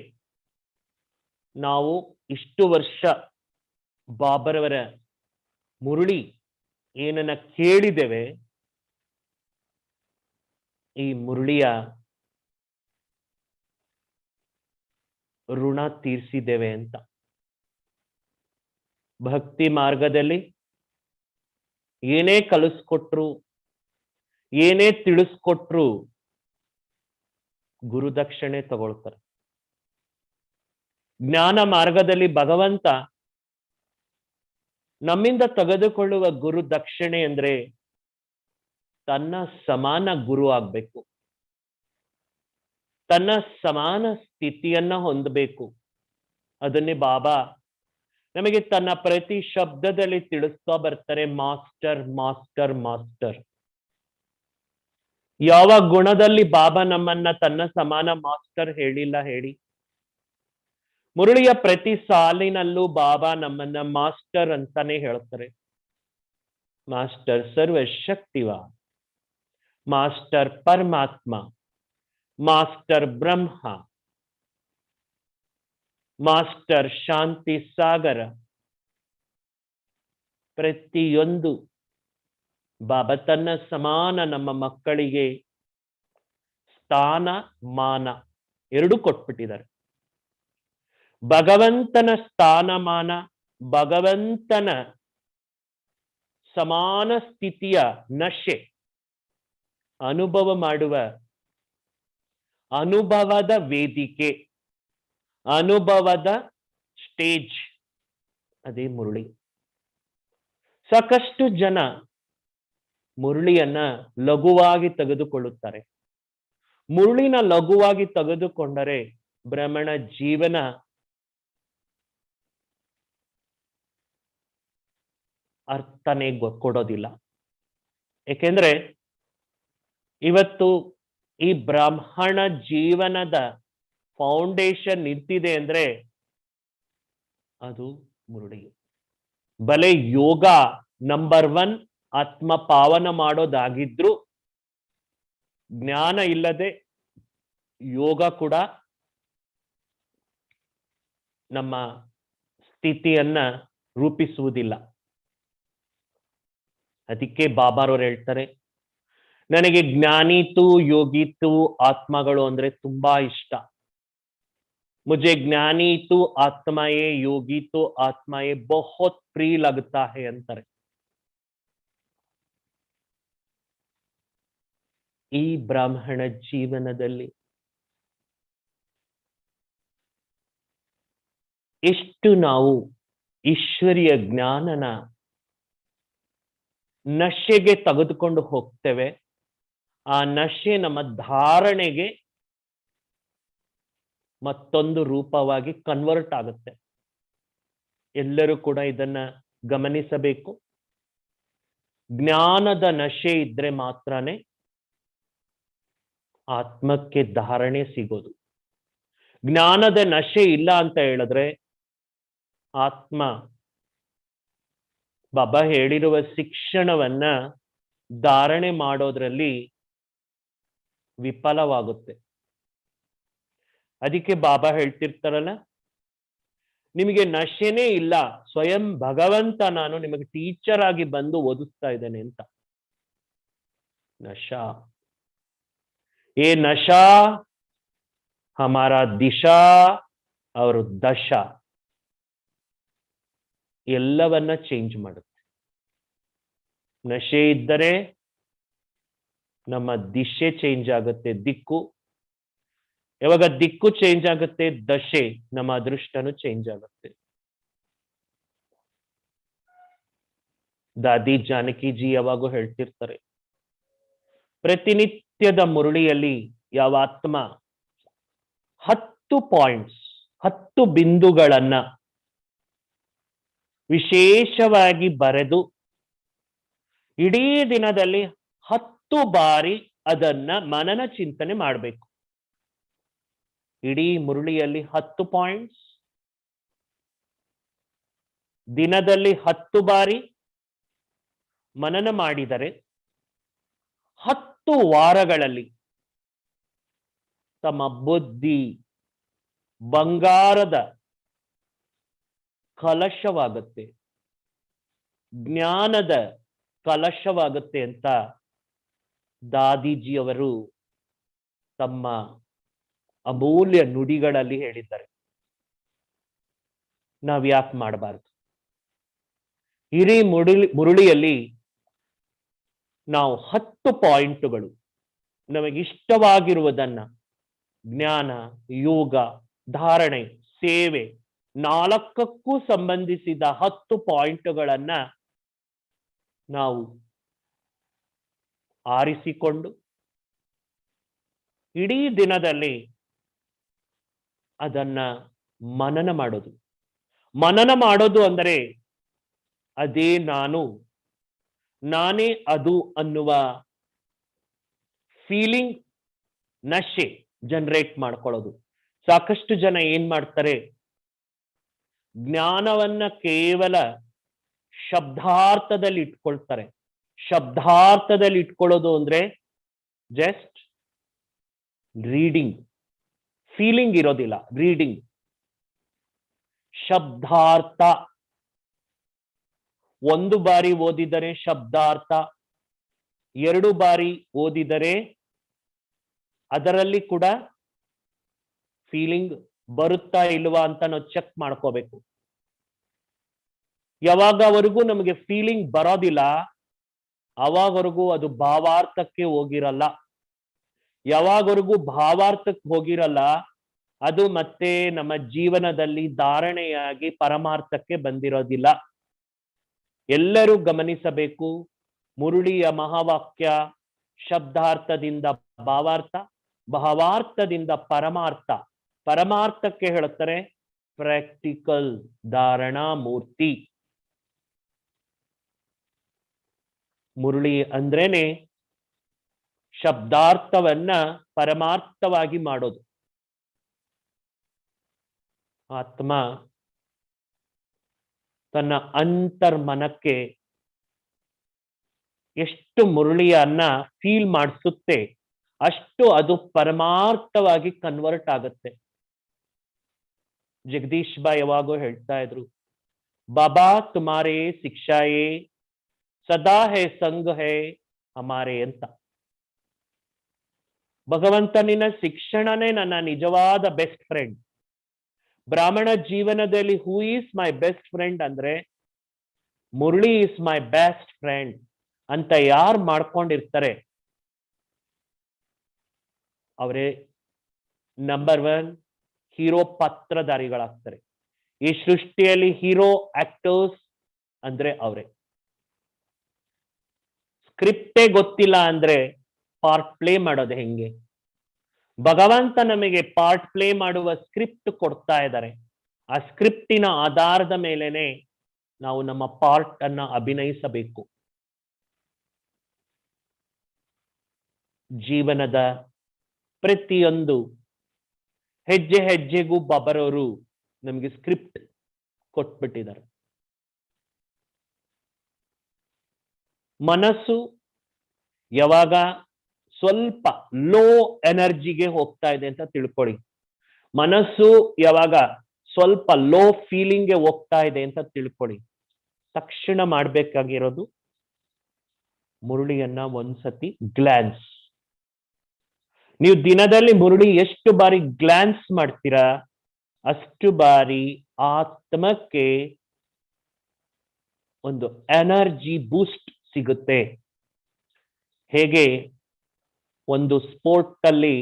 Speaker 1: ನಾವು ಇಷ್ಟು ವರ್ಷ ಬಾಬರವರ ಮುರುಳಿ ಏನನ್ನ ಕೇಳಿದ್ದೇವೆ, ಈ ಮುರುಳಿಯ ಋಣ ತೀರಿಸಿದ್ದೇವೆ ಅಂತ. ಭಕ್ತಿ ಮಾರ್ಗದಲ್ಲಿ ಏನೇ ಕಲಿಸ್ಕೊಟ್ರು, ಏನೇ ತಿಳಿಸ್ಕೊಟ್ರು ಗುರುದಕ್ಷಿಣೆ ತಗೊಳ್ತಾರೆ. ಜ್ಞಾನ ಮಾರ್ಗದಲ್ಲಿ ಭಗವಂತ ನಮ್ಮಿಂದ ತೆಗೆದುಕೊಳ್ಳುವ ಗುರು ದಕ್ಷಿಣೆ ಅಂದ್ರೆ ತನ್ನ ಸಮಾನ ಗುರು ಆಗ್ಬೇಕು, ತನ್ನ ಸಮಾನ ಸ್ಥಿತಿಯನ್ನ ಹೊಂದಬೇಕು. ಅದನ್ನೇ ಬಾಬಾ ನಮಗೆ ತನ್ನ ಪ್ರತಿ ಶಬ್ದದಲ್ಲಿ ತಿಳಿಸ್ತಾ ಬರ್ತಾರೆ, ಮಾಸ್ಟರ್ ಮಾಸ್ಟರ್ ಮಾಸ್ಟರ್. ಯಾವ ಗುಣದಲ್ಲಿ ಬಾಬಾ ನಮ್ಮನ್ನ ತನ್ನ ಸಮಾನ ಮಾಸ್ಟರ್ ಹೇಳಿಲ್ಲ ಹೇಳಿ? ಮುರುಳಿಯ ಪ್ರತಿ ಸಾಲಿನಲ್ಲೂ ಬಾಬಾ ನಮ್ಮನ್ನ ಮಾಸ್ಟರ್ ಅಂತಾನೆ ಹೇಳ್ತಾರೆ. ಮಾಸ್ಟರ್ ಸರ್ವಶಕ್ತಿವ, ಮಾಸ್ಟರ್ ಪರಮಾತ್ಮ, ಮಾಸ್ಟರ್ ಬ್ರಹ್ಮ, ಮಾಸ್ಟರ್ ಶಾಂತಿ ಸಾಗರ. ಪ್ರತಿಯೊಂದು ಬಾಬಾ ತನ್ನ ಸಮಾನ ನಮ್ಮ ಮಕ್ಕಳಿಗೆ ಸ್ಥಾನ ಮಾನ ಎರಡೂ ಕೊಟ್ಬಿಟ್ಟಿದ್ದಾರೆ. ಭಗವಂತನ ಸ್ಥಾನಮಾನ, ಭಗವಂತನ ಸಮಾನ ಸ್ಥಿತಿಯ ನಶೆ ಅನುಭವ ಮಾಡುವ ಅನುಭವದ ವೇದಿಕೆ, ಅನುಭವದ ಸ್ಟೇಜ್, ಅದೇ ಮುರುಳಿ. ಸಾಕಷ್ಟು ಜನ ಮುರುಳಿಯನ್ನ ಲಘುವಾಗಿ ತೆಗೆದುಕೊಳ್ಳುತ್ತಾರೆ. ಮುರುಳಿನ ಲಘುವಾಗಿ ತೆಗೆದುಕೊಂಡರೆ ಭ್ರಮಣ ಜೀವನ ಅರ್ಥನೇ ಕೊಡೋದಿಲ್ಲ. ಏಕೆಂದ್ರೆ ಇವತ್ತು ಈ ಬ್ರಾಹ್ಮಣ ಜೀವನದ ಫೌಂಡೇಶನ್ ನಿಂತಿದೆ ಅಂದ್ರೆ ಅದು ಮುರುಳಿ. ಬಲೆ ಯೋಗ ನಂಬರ್ 1 ಆತ್ಮ ಪಾವನ ಮಾಡೋದಾಗಿದ್ರು ಜ್ಞಾನ ಇಲ್ಲದೆ ಯೋಗ ಕೂಡ ನಮ್ಮ ಸ್ಥಿತಿಯನ್ನ ರೂಪಿಸುವುದಿಲ್ಲ. ಅದಕ್ಕೆ ಬಾಬಾರವ್ರು ಹೇಳ್ತಾರೆ, ನನಗೆ ಜ್ಞಾನಿತು ಯೋಗಿತು ಆತ್ಮಗಳು ಅಂದ್ರೆ ತುಂಬಾ ಇಷ್ಟ. मुझे ज्ञानी तो आत्मा ये, योगी तो आत्मा ये बहुत प्रिय लगता है अंतर. ಈ ಬ್ರಾಹ್ಮಣ ಜೀವನದಲ್ಲಿ ಎಷ್ಟು ನಾವು ಈಶ್ವರಿಯ ಜ್ಞಾನನ ನಶೆಗೆ ತೆಗೆದುಕೊಂಡು ಹೋಗ್ತೇವೆ, ಆ ನಶೆ ನಮ್ಮ ಧಾರಣೆಗೆ ಮತ್ತೊಂದು ರೂಪವಾಗಿ ಕನ್ವರ್ಟ್ ಆಗುತ್ತೆ. ಎಲ್ಲರೂ ಕೂಡ ಇದನ್ನ ಗಮನಿಸಬೇಕು. ಜ್ಞಾನದ ನಶೆ ಇದ್ರೆ ಮಾತ್ರನೇ ಆತ್ಮಕ್ಕೆ ಧಾರಣೆ ಸಿಗೋದು. ಜ್ಞಾನದ ನಶೆ ಇಲ್ಲ ಅಂತ ಹೇಳಿದ್ರೆ ಆತ್ಮ ಬಾಬಾ ಹೇಳಿರುವ ಶಿಕ್ಷಣವನ್ನ ಧಾರಣೆ ಮಾಡೋದ್ರಲ್ಲಿ ವಿಫಲವಾಗುತ್ತೆ. ಅದಕ್ಕೆ ಬಾಬಾ ಹೇಳ್ತಿರ್ತಾರಲ್ಲ, ನಿಮಗೆ ನಶೆನೇ ಇಲ್ಲ, ಸ್ವಯಂ ಭಗವಂತ ನಾನು ನಿಮಗೆ ಟೀಚರ್ ಆಗಿ ಬಂದು ಓದಿಸ್ತಾ ಇದ್ದೇನೆ ಅಂತ. ನಶಾ ಏ ನಶಾ ಹಮಾರ ದಿಶಾ ಅವರು ದಶಾ ಎಲ್ಲವನ್ನ ಚೇಂಜ್ ಮಾಡುತ್ತೆ. ನಶೆ ಇದ್ದರೆ ನಮ್ಮ ದಿಶೆ ಚೇಂಜ್ ಆಗುತ್ತೆ, ದಿಕ್ಕು. ಯಾವಾಗ ದಿಕ್ಕು ಚೇಂಜ್ ಆಗುತ್ತೆ, ದಶೆ ನಮ್ಮ ಅದೃಷ್ಟನು ಚೇಂಜ್ ಆಗುತ್ತೆ. ದಾದಿ ಜಾನಕಿಜಿ ಯಾವಾಗೂ ಹೇಳ್ತಿರ್ತಾರೆ, ಪ್ರತಿನಿತ್ಯದ ಮುರಳಿಯಲ್ಲಿ ಯಾವ ಆತ್ಮ 10 ಪಾಯಿಂಟ್ಸ್ 10 ಬಿಂದುಗಳನ್ನ ವಿಶೇಷವಾಗಿ ಬರೆದು ಇಡೀ ದಿನದಲ್ಲಿ 10 ಬಾರಿ ಅದನ್ನ ಮನನ ಚಿಂತನೆ ಮಾಡಬೇಕು. ಇಡೀ ಮುರಳಿಯಲ್ಲಿ 10 ಪಾಯಿಂಟ್ಸ್, ದಿನದಲ್ಲಿ 10 ಬಾರಿ ಮನನ ಮಾಡಿದರೆ 10 ವಾರಗಳಲ್ಲಿ ತಮ್ಮ ಬುದ್ಧಿ ಬಂಗಾರದ ಕಲಶವಾಗುತ್ತೆ, ಜ್ಞಾನದ ಕಲಶವಾಗುತ್ತೆ ಅಂತ ದಾದಿಜಿಯವರು ತಮ್ಮ ಅಮೂಲ್ಯ ನುಡಿಗಳಲ್ಲಿ ಹೇಳಿದ್ದಾರೆ. ನಾವ್ಯಾಕೆ ಮಾಡಬಾರದು? ಇಡೀ ಮುರಳಿಯಲ್ಲಿ ನಾವು 10 ಪಾಯಿಂಟುಗಳು ನಮಗಿಷ್ಟವಾಗಿರುವುದನ್ನ ಜ್ಞಾನ, ಯೋಗ, ಧಾರಣೆ, ಸೇವೆ 4ಕ್ಕೂ ಸಂಬಂಧಿಸಿದ 10 ಪಾಯಿಂಟುಗಳನ್ನ ನಾವು ಆರಿಸಿಕೊಂಡು ಇಡೀ ದಿನದಲ್ಲಿ ಅದನ್ನ ಮನನ ಮಾಡೋದು. ಮನನ ಮಾಡೋದು ಅಂದರೆ ಅದೇ ನಾನು, ನಾನೇ ಅದು ಅನ್ನುವ ಫೀಲಿಂಗ್, ನಶೆ ಜನರೇಟ್ ಮಾಡ್ಕೊಳ್ಳೋದು. ಸಾಕಷ್ಟು ಜನ ಏನ್ ಮಾಡ್ತಾರೆ, ಜ್ಞಾನವನ್ನ ಕೇವಲ ಶಬ್ದಾರ್ಥದಲ್ಲಿ ಇಟ್ಕೊಳ್ತಾರೆ. ಶಬ್ದಾರ್ಥದಲ್ಲಿ ಇಟ್ಕೊಳ್ಳೋದು ಅಂದ್ರೆ ಜಸ್ಟ್ ರೀಡಿಂಗ್, ಫೀಲಿಂಗ್ ಇರೋದಿಲ್ಲ. ರೀಡಿಂಗ್ ಶಬ್ದಾರ್ಥ, 1 ಬಾರಿ ಓದಿದರೆ ಶಬ್ದಾರ್ಥ, 2 ಬಾರಿ ಓದಿದರೆ ಅದರಲ್ಲಿ ಕೂಡ ಫೀಲಿಂಗ್ ಬರುತ್ತಾ ಇಲ್ವಾ ಅಂತ ನಾವು ಚೆಕ್ ಮಾಡ್ಕೋಬೇಕು. ಯಾವಾಗವರೆಗೂ ನಮಗೆ ಫೀಲಿಂಗ್ ಬರೋದಿಲ್ಲ ಅವಾಗವರೆಗೂ ಅದು ಭಾವಾರ್ಥಕ್ಕೆ ಹೋಗಿರಲ್ಲ. ಯಾವಾಗವರೆಗೂ ಭಾವಾರ್ಥಕ್ಕೆ ಹೋಗಿರಲ್ಲ ಅದು ಮತ್ತೆ ನಮ್ಮ ಜೀವನದಲ್ಲಿ ಧಾರಣೆಯಾಗಿ ಪರಮಾರ್ಥಕ್ಕೆ ಬಂದಿರೋದಿಲ್ಲ. ಎಲ್ಲರೂ ಗಮನಿಸಬೇಕು. ಮುರುಳಿಯ ಮಹಾವಾಕ್ಯ ಶಬ್ದಾರ್ಥದಿಂದ ಭಾವಾರ್ಥ, ಭಾವಾರ್ಥದಿಂದ ಪರಮಾರ್ಥ. ಪರಮಾರ್ಥಕ್ಕೆ ಹೇಳುತ್ತಾರೆ ಪ್ರಾಕ್ಟಿಕಲ್ ಧಾರಣಾ ಮೂರ್ತಿ. ಮುರುಳಿ ಅಂದ್ರೇನೆ ಶಬ್ದಾರ್ಥವನ್ನ ಪರಮಾರ್ಥವಾಗಿ ಮಾಡೋದು. ಆತ್ಮ ತನ್ನ ಅಂತರ್ಮನಕ್ಕೆ ಎಷ್ಟು ಮುರುಳಿಯನ್ನ ಫೀಲ್ ಮಾಡಿಸುತ್ತೆ ಅಷ್ಟು ಅದು ಪರಮಾರ್ಥವಾಗಿ ಕನ್ವರ್ಟ್ ಆಗುತ್ತೆ. ಜಗದೀಶ್ ಬಾಯ್ ಯಾವಾಗೋ ಹೇಳ್ತಾ ಇದ್ರು, ಬಾಬಾ ತುಮಾರೇ ಶಿಕ್ಷಾಯೇ ಸದಾ ಹೇ ಸಂಘ ಹೇ ಹಮಾರೆ ಅಂತ. ಭಗವಂತನಿನ ಶಿಕ್ಷಣನೇ ನನ್ನ ನಿಜವಾದ ಬೆಸ್ಟ್ ಫ್ರೆಂಡ್. ಬ್ರಾಹ್ಮಣ ಜೀವನದಲ್ಲಿ who is my best friend ಅಂದ್ರೆ Murali is my best friend ಅಂತ ಯಾರು ಮಾಡ್ಕೊಂಡಿರ್ತಾರೆ ಅವರೇ ನಂಬರ್ 1 ಹೀರೋ ಪಾತ್ರಧಾರಿಗಳಾಗ್ತಾರೆ. ಈ ಸೃಷ್ಟಿಯಲ್ಲಿ ಹೀರೋ ಆಕ್ಟರ್ಸ್ ಅಂದ್ರೆ ಅವರೇ. ಸ್ಕ್ರಿಪ್ಟೇ ಗೊತ್ತಿಲ್ಲ ಅಂದ್ರೆ ಪಾರ್ಟ್ ಪ್ಲೇ ಮಾಡೋದು ಹೆಂಗೆ? ಭಗವಂತ ನಮಗೆ ಪಾರ್ಟ್ ಪ್ಲೇ ಮಾಡುವ ಸ್ಕ್ರಿಪ್ಟ್ ಕೊಡ್ತಾ ಇದ್ದಾರೆ. ಆ ಸ್ಕ್ರಿಪ್ಟಿನ ಆಧಾರದ ಮೇಲೆನೆ ನಾವು ನಮ್ಮ ಪಾರ್ಟ್ ಅನ್ನ ಅಭಿನಯಿಸಬೇಕು. ಜೀವನದ ಪ್ರತಿಯೊಂದು ಹೆಜ್ಜೆ ಹೆಜ್ಜೆಗೂ ಬಾಬರವರು ನಮಗೆ ಸ್ಕ್ರಿಪ್ಟ್ ಕೊಟ್ಬಿಟ್ಟಿದ್ದಾರೆ. ಮನಸ್ಸು ಯಾವಾಗ ಸ್ವಲ್ಪ ಲೋ ಎನರ್ಜಿಗೆ ಹೋಗ್ತಾ ಇದೆ ಅಂತ ತಿಳ್ಕೊಳ್ಳಿ. ಮನಸ್ಸು ಯಾವಾಗ ಸ್ವಲ್ಪ ಲೋ ಫೀಲಿಂಗ್ಗೆ ಹೋಗ್ತಾ ಇದೆ ಅಂತ ತಿಳ್ಕೊಳ್ಳಿ. ತಕ್ಷಣ ಮಾಡ್ಬೇಕಾಗಿರೋದು ಮುರುಳಿಯನ್ನ ಒಂದ್ಸತಿ ಗ್ಲಾನ್ಸ್. ನೀವು ದಿನದಲ್ಲಿ ಮುರುಳಿ ಎಷ್ಟು ಬಾರಿ ಗ್ಲಾನ್ಸ್ ಮಾಡ್ತೀರಾ ಅಷ್ಟು ಬಾರಿ ಆತ್ಮಕ್ಕೆ ಒಂದು ಎನರ್ಜಿ ಬೂಸ್ಟ್ ಸಿಗುತ್ತೆ. ಹೇಗೆ ಒಂದು ಸ್ಪೋರ್ಟ್ ಅಲ್ಲಿ,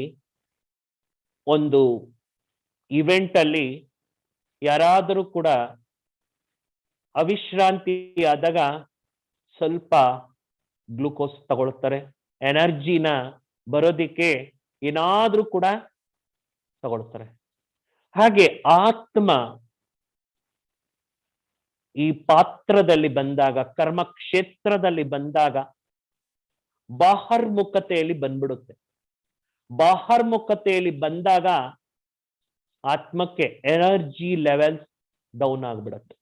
Speaker 1: ಒಂದು ಇವೆಂಟ್ ಅಲ್ಲಿ ಯಾರಾದರೂ ಕೂಡ ಅವಿಶ್ರಾಂತಿ ಆದಾಗ ಸ್ವಲ್ಪ ಗ್ಲೂಕೋಸ್ ತಗೊಳ್ತಾರೆ, ಎನರ್ಜಿನ ಬರೋದಿಕ್ಕೆ ಏನಾದ್ರೂ ಕೂಡ ತಗೊಳ್ತಾರೆ. ಹಾಗೆ ಆತ್ಮ ಈ ಪಾತ್ರದಲ್ಲಿ ಬಂದಾಗ, ಕರ್ಮ ಕ್ಷೇತ್ರದಲ್ಲಿ ಬಂದಾಗ ಬಾಹರ್ಮುಖತೆಯಲ್ಲಿ ಬಂದ್ಬಿಡುತ್ತೆ. ಬಾಹರ್ಮುಖತೆಯಲ್ಲಿ ಬಂದಾಗ ಆತ್ಮಕ್ಕೆ ಎನರ್ಜಿ ಲೆವೆಲ್ಸ್ ಡೌನ್ ಆಗ್ಬಿಡುತ್ತೆ.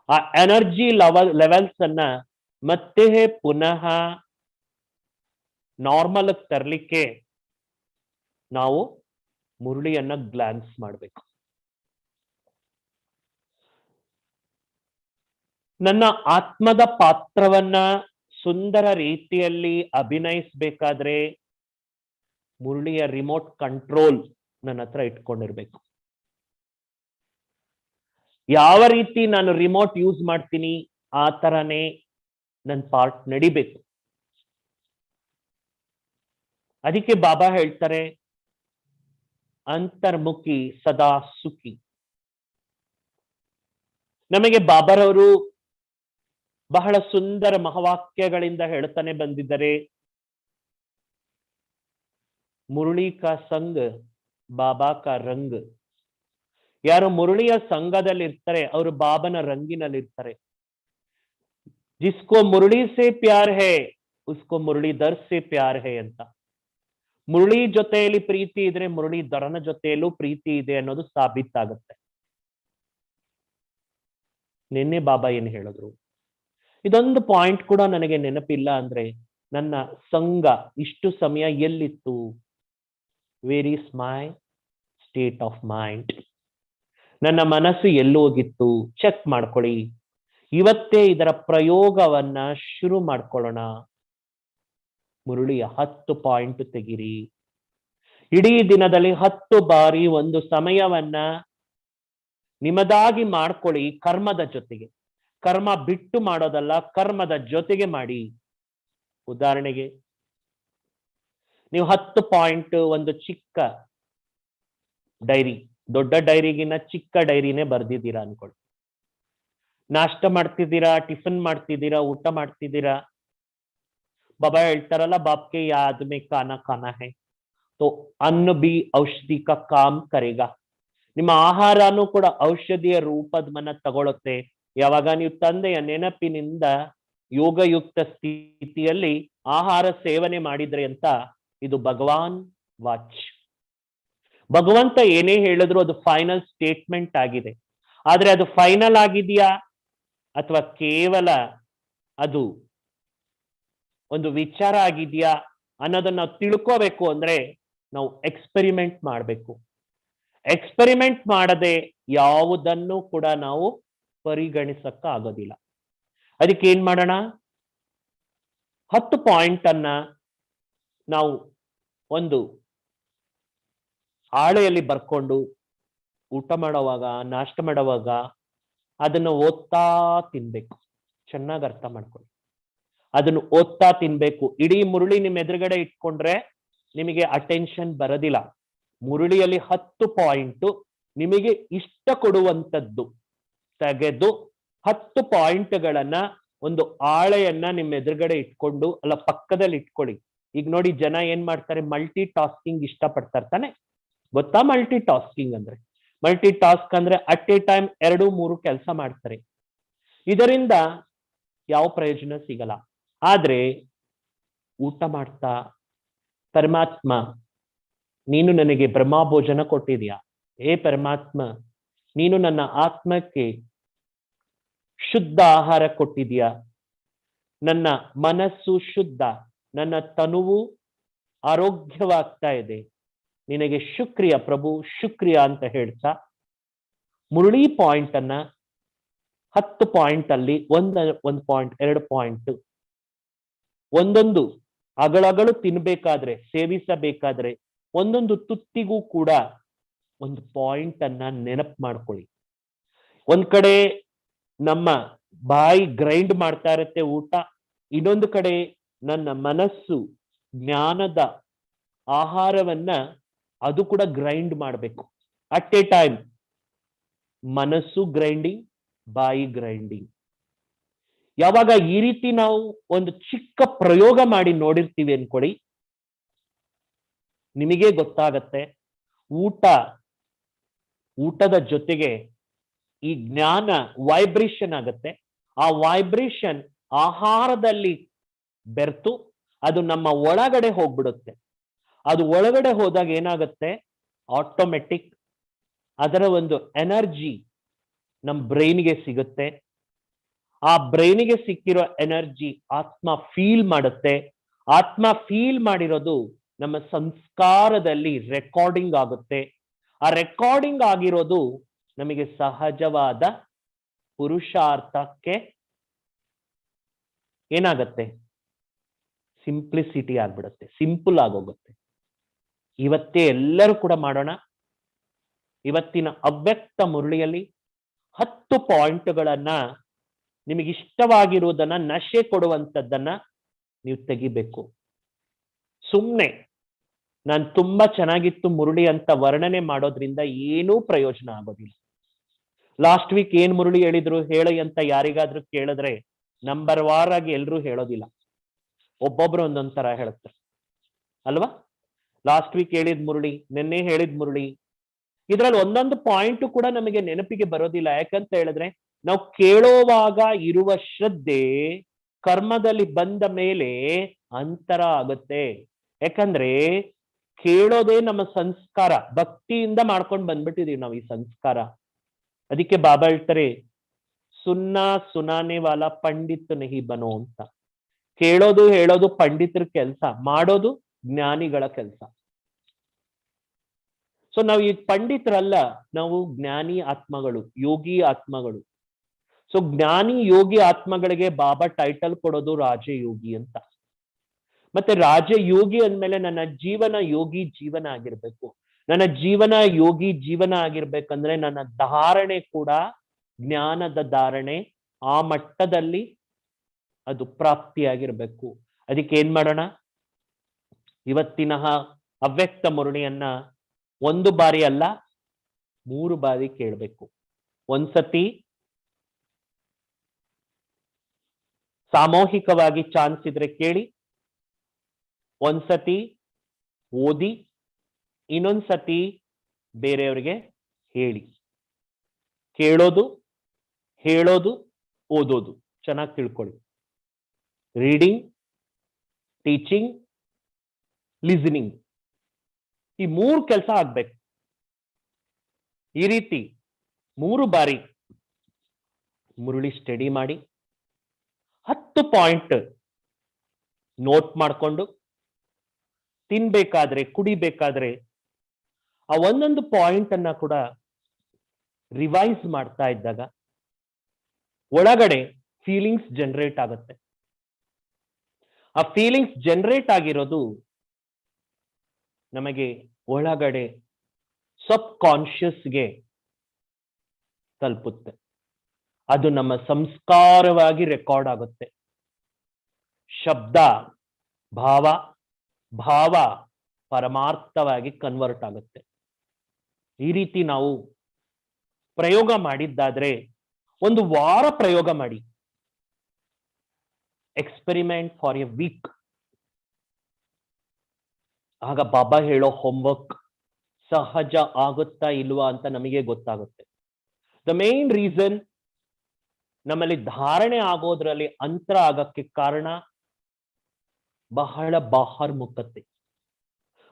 Speaker 1: ಆ ಎನರ್ಜಿ ಲೆವೆಲ್ಸ್ ಅನ್ನ ಮತ್ತೆ ಪುನಃ ನಾರ್ಮಲ್ ತರಲಿಕ್ಕೆ ನಾವು ಮುರುಳಿಯನ್ನ ಗ್ಲಾನ್ಸ್ ಮಾಡಬೇಕು. ನನ್ನ ಆತ್ಮದ ಪಾತ್ರವನ್ನ ಸುಂದರ ರೀತಿಯಲ್ಲಿ ಅಭಿನಯಿಸಬೇಕಾದ್ರೆ ಮುರುಳಿಯ ರಿಮೋಟ್ ಕಂಟ್ರೋಲ್ ನನ್ನ ಹತ್ರ ಇಟ್ಕೊಂಡಿರ್ಬೇಕು. ಯಾವ ರೀತಿ ನಾನು ರಿಮೋಟ್ ಯೂಸ್ ಮಾಡ್ತೀನಿ ಆ ತರನೇ ನನ್ನ ಪಾರ್ಟ್ ನಡಿಬೇಕು. ಅದಕ್ಕೆ ಬಾಬಾ ಹೇಳ್ತಾರೆ, ಅಂತರ್ಮುಖಿ ಸದಾ ಸುಖಿ. ನಮಗೆ ಬಾಬಾರವರು ಬಹಳ ಸುಂದರ ಮಹಾವಾಕ್ಯಗಳಿಂದ ಹೇಳ್ತಾನೆ ಬಂದಿದ್ದಾರೆ. ಮುರುಳಿ ಕಾ ಸಂಗ್ ಬಾಬಾ ಕಾ ರಂಗ್. ಯಾರು ಮುರುಳಿಯ ಸಂಘದಲ್ಲಿ ಇರ್ತಾರೆ ಅವರು ಬಾಬನ ರಂಗಿನಲ್ಲಿ ಇರ್ತಾರೆ. ಜಿಸ್ಕೋ ಮುರುಳಿ ಸೇ ಪ್ಯಾರ್ ಹೇ ಉಸ್ಕೋ ಮುರಳೀಧರ್ ಸೇ ಪ್ಯಾರ್ ಹೇ ಅಂತ. ಮುರುಳಿ ಜೊತೆಯಲ್ಲಿ ಪ್ರೀತಿ ಇದ್ರೆ ಮುರಳೀಧರನ ಜೊತೆಯಲ್ಲೂ ಪ್ರೀತಿ ಇದೆ ಅನ್ನೋದು ಸಾಬೀತಾಗುತ್ತೆ. ನಿನ್ನೆ ಬಾಬಾ ಏನ್ ಹೇಳಿದ್ರು, ಇದೊಂದು ಪಾಯಿಂಟ್ ಕೂಡ ನನಗೆ ನೆನಪಿಲ್ಲ ಅಂದ್ರೆ ನನ್ನ ಸಂಘ ಇಷ್ಟು ಸಮಯ ಎಲ್ಲಿತ್ತು, where is my state of mind, ನನ್ನ ಮನಸ್ಸು ಎಲ್ಲೋಗಿತ್ತು ಚೆಕ್ ಮಾಡ್ಕೊಳ್ಳಿ. ಇವತ್ತೇ ಇದರ ಪ್ರಯೋಗವನ್ನ ಶುರು ಮಾಡ್ಕೊಳ್ಳೋಣ. ಮುರುಳಿಯ 10 ಪಾಯಿಂಟ್ ತೆಗಿರಿ. ಇಡೀ ದಿನದಲ್ಲಿ 10 ಬಾರಿ ಒಂದು ಸಮಯವನ್ನ ನಿಮ್ಮದಾಗಿ ಮಾಡ್ಕೊಳ್ಳಿ. ಕರ್ಮದ ಜೊತೆಗೆ, ಕರ್ಮ ಬಿಟ್ಟು ಮಾಡೋದಲ್ಲ, ಕರ್ಮದ ಜೊತೆಗೆ ಮಾಡಿ. ಉದಾಹರಣೆಗೆ ನೀವು 10 ಪಾಯಿಂಟ್ ಒಂದು ಚಿಕ್ಕ ಡೈರಿ, ದೊಡ್ಡ ಡೈರಿಗಿನ ಚಿಕ್ಕ ಡೈರಿನೇ ಬರ್ದಿದ್ದೀರಾ ಅನ್ಕೊಳ್ಳಿ. ನಾಷ್ಟ ಮಾಡ್ತಿದ್ದೀರಾ, ಟಿಫನ್ ಮಾಡ್ತಿದ್ದೀರಾ, ಊಟ ಮಾಡ್ತಿದ್ದೀರಾ. ಬಾಬಾ ಹೇಳ್ತಾರಲ್ಲ, ಬಾಪ್ಗೆ ಯಾದ್ ಮೇ ಖಾನಾ ಖಾನಾ ಹೈ ತೋ ಅನ್ನ ಬಿ ಔಷಧಿ ಕಾ ಕಾಮ್ ಕರೆಗಾ. ನಿಮ್ಮ ಆಹಾರನೂ ಕೂಡ ಔಷಧಿಯ ರೂಪದನ್ನ ತಗೊಳುತ್ತೆ. ಯಾವಾಗ ನೀವು ತಂದೆಯ ನೆನಪಿನಿಂದ ಯೋಗಯುಕ್ತ ಸ್ಥಿತಿಯಲ್ಲಿ ಆಹಾರ ಸೇವನೆ ಮಾಡಿದ್ರೆ ಅಂತ. ಇದು ಭಗವಾನ್ ವಾಚ್. ಭಗವಂತ ಏನೇ ಹೇಳಿದ್ರು ಅದು ಫೈನಲ್ ಸ್ಟೇಟ್ಮೆಂಟ್ ಆಗಿದೆ. ಆದ್ರೆ ಅದು ಫೈನಲ್ ಆಗಿದೆಯಾ ಅಥವಾ ಕೇವಲ ಅದು ಒಂದು ವಿಚಾರ ಆಗಿದೆಯಾ ಅನ್ನೋದನ್ನ ನಾವು ತಿಳ್ಕೋಬೇಕು ಅಂದ್ರೆ ನಾವು ಎಕ್ಸ್ಪೆರಿಮೆಂಟ್ ಮಾಡಬೇಕು. ಎಕ್ಸ್ಪೆರಿಮೆಂಟ್ ಮಾಡದೆ ಯಾವುದನ್ನು ಕೂಡ ನಾವು ಪರಿಗಣಿಸಕ್ಕ ಆಗೋದಿಲ್ಲ. ಅದಕ್ಕೆ ಏನ್ ಮಾಡೋಣ, 10 ಪಾಯಿಂಟ್ ಅನ್ನ ನಾವು ಒಂದು ಹಾಳೆಯಲ್ಲಿ ಬರ್ಕೊಂಡು ಊಟ ಮಾಡುವಾಗ, ನಾಷ್ಟ ಮಾಡುವಾಗ ಅದನ್ನು ಓದ್ತಾ ತಿನ್ಬೇಕು. ಚೆನ್ನಾಗಿ ಅರ್ಥ ಮಾಡ್ಕೊಳ್ಳಿ, ಅದನ್ನು ಓದ್ತಾ ತಿನ್ಬೇಕು. ಇಡೀ ಮುರುಳಿ ನಿಮ್ಮ ಎದುರುಗಡೆ ಇಟ್ಕೊಂಡ್ರೆ ನಿಮಗೆ ಅಟೆನ್ಷನ್ ಬರೋದಿಲ್ಲ. ಮುರುಳಿಯಲ್ಲಿ 10 ಪಾಯಿಂಟ್ ನಿಮಗೆ ಇಷ್ಟ ಕೊಡುವಂಥದ್ದು ತೆಗೆದು 10 ಪಾಯಿಂಟ್ಗಳನ್ನ ಒಂದು ಹಾಳೆಯನ್ನ ನಿಮ್ಮ ಎದುರುಗಡೆ ಇಟ್ಕೊಂಡು, ಅಲ್ಲ ಪಕ್ಕದಲ್ಲಿ ಇಟ್ಕೊಳ್ಳಿ. ಈಗ ನೋಡಿ ಜನ ಏನ್ ಮಾಡ್ತಾರೆ, ಮಲ್ಟಿ ಟಾಸ್ಕಿಂಗ್ ಇಷ್ಟಪಡ್ತಾರೆ ತಾನೆ, ಗೊತ್ತಾ ಮಲ್ಟಿ ಟಾಸ್ಕಿಂಗ್ ಅಂದ್ರೆ? ಮಲ್ಟಿ ಟಾಸ್ಕ್ ಅಂದ್ರೆ ಅಟ್ ಎ ಟೈಮ್ 2-3 ಕೆಲಸ ಮಾಡ್ತಾರೆ. ಇದರಿಂದ ಯಾವ ಪ್ರಯೋಜನ ಸಿಗಲ್ಲ. ಆದ್ರೆ ಊಟ ಮಾಡ್ತಾ ಪರಮಾತ್ಮ, ನೀನು ನನಗೆ ಬ್ರಹ್ಮಭೋಜನ ಕೊಟ್ಟಿದ್ಯಾ, ಹೇ ಪರಮಾತ್ಮ ನೀನು ನನ್ನ ಆತ್ಮಕ್ಕೆ ಶುದ್ಧ ಆಹಾರ ಕೊಟ್ಟಿದ್ಯಾ, ನನ್ನ ಮನಸ್ಸು ಶುದ್ಧ, ನನ್ನ ತನುವು ಆರೋಗ್ಯವಾಗ್ತಾ ಇದೆ, ನಿನಗೆ ಶುಕ್ರಿಯ ಪ್ರಭು, ಶುಕ್ರಿಯ ಅಂತ ಹೇಳ್ತಾ ಮುರಳಿ ಪಾಯಿಂಟ್ ಅನ್ನ 10 ಪಾಯಿಂಟ್ ಅಲ್ಲಿ ಒಂದು ಪಾಯಿಂಟ್ 2 ಪಾಯಿಂಟ್ ಒಂದೊಂದು ಅಗಳಗಳು ತಿನ್ಬೇಕಾದ್ರೆ, ಸೇವಿಸಬೇಕಾದ್ರೆ ಒಂದೊಂದು ತುತ್ತಿಗೂ ಕೂಡ ಒಂದು ಪಾಯಿಂಟ್ ಅನ್ನ ನೆನಪು ಮಾಡ್ಕೊಳ್ಳಿ. ಒಂದ್ ಕಡೆ ನಮ್ಮ ಬಾಯಿ ಗ್ರೈಂಡ್ ಮಾಡ್ತಾ ಇರುತ್ತೆ ಊಟ, ಇನ್ನೊಂದು ಕಡೆ ನನ್ನ ಮನಸ್ಸು ಜ್ಞಾನದ ಆಹಾರವನ್ನ ಅದು ಕೂಡ ಗ್ರೈಂಡ್ ಮಾಡಬೇಕು. ಅಟ್ ಎ ಟೈಮ್ ಮನಸ್ಸು ಗ್ರೈಂಡಿಂಗ್, ಬಾಯಿ ಗ್ರೈಂಡಿಂಗ್. ಯಾವಾಗ ಈ ರೀತಿ ನಾವು ಒಂದು ಚಿಕ್ಕ ಪ್ರಯೋಗ ಮಾಡಿ ನೋಡಿರ್ತೀವಿ ಅನ್ಕೊಳ್ಳಿ, ನಿಮಗೆ ಗೊತ್ತಾಗತ್ತೆ ಊಟದ ಜೊತೆಗೆ ಈ ಜ್ಞಾನ ವೈಬ್ರೇಷನ್ ಆಗತ್ತೆ. ಆ ವೈಬ್ರೇಷನ್ ಆಹಾರದಲ್ಲಿ ಬೆರೆತು ಅದು ನಮ್ಮ ಒಳಗಡೆ ಹೋಗ್ಬಿಡುತ್ತೆ. ಅದು ಒಳಗಡೆ ಹೋದಾಗ ಏನಾಗುತ್ತೆ, ಆಟೋಮೆಟಿಕ್ ಅದರ ಒಂದು ಎನರ್ಜಿ ನಮ್ಮ ಬ್ರೈನ್ಗೆ ಸಿಗುತ್ತೆ. ಆ ಬ್ರೈನ್ಗೆ ಸಿಕ್ಕಿರೋ ಎನರ್ಜಿ ಆತ್ಮ ಫೀಲ್ ಮಾಡುತ್ತೆ. ಆತ್ಮ ಫೀಲ್ ಮಾಡಿರೋದು ನಮ್ಮ ಸಂಸ್ಕಾರದಲ್ಲಿ ರೆಕಾರ್ಡಿಂಗ್ ಆಗುತ್ತೆ. ಆ ರೆಕಾರ್ಡಿಂಗ್ ಆಗಿರೋದು ನಮಗೆ ಸಹಜವಾದ ಪುರುಷಾರ್ಥಕ್ಕೆ ಏನಾಗತ್ತೆ, ಸಿಂಪ್ಲಿಸಿಟಿ ಆಗ್ಬಿಡುತ್ತೆ, ಸಿಂಪಲ್ ಆಗೋಗುತ್ತೆ. ಇವತ್ತೇ ಎಲ್ಲರೂ ಕೂಡ ಮಾಡೋಣ. ಇವತ್ತಿನ ಅವ್ಯಕ್ತ ಮುರಳಿಯಲ್ಲಿ 10 ಪಾಯಿಂಟ್ಗಳನ್ನ, ನಿಮಗಿಷ್ಟವಾಗಿರುವುದನ್ನ, ನಶೆ ಕೊಡುವಂಥದ್ದನ್ನ ನೀವು ತೆಗಿಬೇಕು. ಸುಮ್ಮನೆ ನಾನು ತುಂಬಾ ಚೆನ್ನಾಗಿತ್ತು ಮುರಳಿ ಅಂತ ವರ್ಣನೆ ಮಾಡೋದ್ರಿಂದ ಏನೂ ಪ್ರಯೋಜನ ಆಗೋದಿಲ್ಲ. ಲಾಸ್ಟ್ ವೀಕ್ ಏನ್ ಮುರಳಿ ಹೇಳಿದ್ರು ಹೇಳಿ ಅಂತ ಯಾರಿಗಾದ್ರೂ ಕೇಳಿದ್ರೆ ನಂಬರ್ ವಾರ್ ಆಗಿ ಎಲ್ರೂ ಹೇಳೋದಿಲ್ಲ, ಒಬ್ಬೊಬ್ರು ಒಂದೊಂದ್ ತರ ಹೇಳ್ತಾರೆ ಅಲ್ವಾ? ಲಾಸ್ಟ್ ವೀಕ್ ಹೇಳಿದ್ ಮುರಳಿ, ನಿನ್ನೆ ಹೇಳಿದ್ ಮುರಳಿ, ಇದ್ರಲ್ಲಿ ಒಂದೊಂದು ಪಾಯಿಂಟ್ ಕೂಡ ನಮಗೆ ನೆನಪಿಗೆ ಬರೋದಿಲ್ಲ. ಯಾಕಂತ ಹೇಳಿದ್ರೆ ನಾವು ಕೇಳೋವಾಗ ಇರುವ ಶ್ರದ್ಧೆ ಕರ್ಮದಲ್ಲಿ ಬಂದ ಮೇಲೆ ಅಂತರ ಆಗುತ್ತೆ. ಯಾಕಂದ್ರೆ ಕೇಳೋದೇ ನಮ್ಮ ಸಂಸ್ಕಾರ, ಭಕ್ತಿಯಿಂದ ಮಾಡ್ಕೊಂಡು ಬಂದ್ಬಿಟ್ಟಿದೀವಿ ನಾವು ಈ ಸಂಸ್ಕಾರ. ಅದಕ್ಕೆ ಬಾಬಾ ಹೇಳ್ತಾರೆ, ಸುನ್ನಾ ಸುನಾನೆ ವಾಲ ಪಂಡಿತ್ ನಹಿ ಬನೋ ಅಂತ. ಕೇಳೋದು ಹೇಳೋದು ಪಂಡಿತರ ಕೆಲಸ, ಮಾಡೋದು ಜ್ಞಾನಿಗಳ ಕೆಲಸ. ಸೊ ನಾವು ಈ ಪಂಡಿತರಲ್ಲ, ನಾವು ಜ್ಞಾನಿ ಆತ್ಮಗಳು, ಯೋಗಿ ಆತ್ಮಗಳು. ಸೊ ಜ್ಞಾನಿ ಯೋಗಿ ಆತ್ಮಗಳಿಗೆ ಬಾಬಾ ಟೈಟಲ್ ಕೊಡೋದು ರಾಜಯೋಗಿ ಅಂತ. ಮತ್ತೆ ರಾಜಯೋಗಿ ಅಂದ್ಮೇಲೆ ನನ್ನ ಜೀವನ ಯೋಗಿ ಜೀವನ ಆಗಿರ್ಬೇಕು. ನನ್ನ ಜೀವನ ಯೋಗಿ ಜೀವನ ಆಗಿರ್ಬೇಕಂದ್ರೆ ನನ್ನ ಧಾರಣೆ ಕೂಡ ಜ್ಞಾನದ ಧಾರಣೆ ಆ ಮಟ್ಟದಲ್ಲಿ ಅದು ಪ್ರಾಪ್ತಿಯಾಗಿರ್ಬೇಕು. ಅದಕ್ಕೆ ಏನ್ ಮಾಡೋಣ, ಇವತ್ತಿನ ಅವ್ಯಕ್ತ ಮುರಳಿಯನ್ನ 1 ಬಾರಿ ಅಲ್ಲ 3 ಬಾರಿ ಕೇಳಬೇಕು. ಒಂದ್ಸತಿ ಸಾಮೂಹಿಕವಾಗಿ ಚಾನ್ಸ್ ಇದ್ರೆ ಕೇಳಿ, ಒಂದ್ಸತಿ ಓದಿ, ಇನ್ನೊಂದ್ಸತಿ ಬೇರೆಯವರಿಗೆ ಹೇಳಿ. ಕೇಳೋದು, ಹೇಳೋದು, ಓದೋದು ಚೆನ್ನಾಗಿ ತಿಳ್ಕೊಳ್ಳಿ. ರೀಡಿಂಗ್, ಟೀಚಿಂಗ್, ಲಿಸನಿಂಗ್, ಈ 3 ಕೆಲಸ ಆಗ್ಬೇಕು. ಈ ರೀತಿ 3 ಬಾರಿ ಮುರಳಿ ಸ್ಟಡಿ ಮಾಡಿ 10 ಪಾಯಿಂಟ್ ನೋಟ್ ಮಾಡಿಕೊಂಡು, ತಿನ್ಬೇಕಾದ್ರೆ ಕುಡಿಬೇಕಾದ್ರೆ ಆ ಒಂದೊಂದು ಪಾಯಿಂಟ್ ಅನ್ನ ಕೂಡ ರಿವೈಸ್ ಮಾಡ್ತಾ ಇದ್ದಾಗ ಒಳಗಡೆ ಫೀಲಿಂಗ್ಸ್ ಜನರೇಟ್ ಆಗುತ್ತೆ. ಆ ಫೀಲಿಂಗ್ಸ್ ಜನರೇಟ್ ಆಗಿರೋದು ನಮಗೆ ಒಳಗಡೆ ಸಬ್ ಕಾನ್ಶಿಯಸ್ಗೆ ತಲುಪುತ್ತೆ. ಅದು ನಮ್ಮ ಸಂಸ್ಕಾರವಾಗಿ ರೆಕಾರ್ಡ್ ಆಗುತ್ತೆ. ಶಬ್ದ ಭಾವ, ಭಾವ ಪರಮಾರ್ಥವಾಗಿ ಕನ್ವರ್ಟ್ ಆಗುತ್ತೆ. ಈ ರೀತಿ ನಾವು ಪ್ರಯೋಗ ಮಾಡಿದ್ದಾದ್ರೆ 1 ವಾರ ಪ್ರಯೋಗ ಮಾಡಿ. Experiment for a week. ಆಗ ಬಾಬಾ ಹೇಳೋ ಹೋಮ್ವರ್ಕ್ ಸಹಜ ಆಗುತ್ತಾ ಇಲ್ವಾ ಅಂತ ನಮಗೆ ಗೊತ್ತಾಗುತ್ತೆ. ದ ಮೇನ್ ರೀಸನ್ ನಮ್ಮಲ್ಲಿ ಧಾರಣೆ ಆಗೋದ್ರಲ್ಲಿ ಅಂತರ ಆಗಕ್ಕೆ ಕಾರಣ ಬಹಳ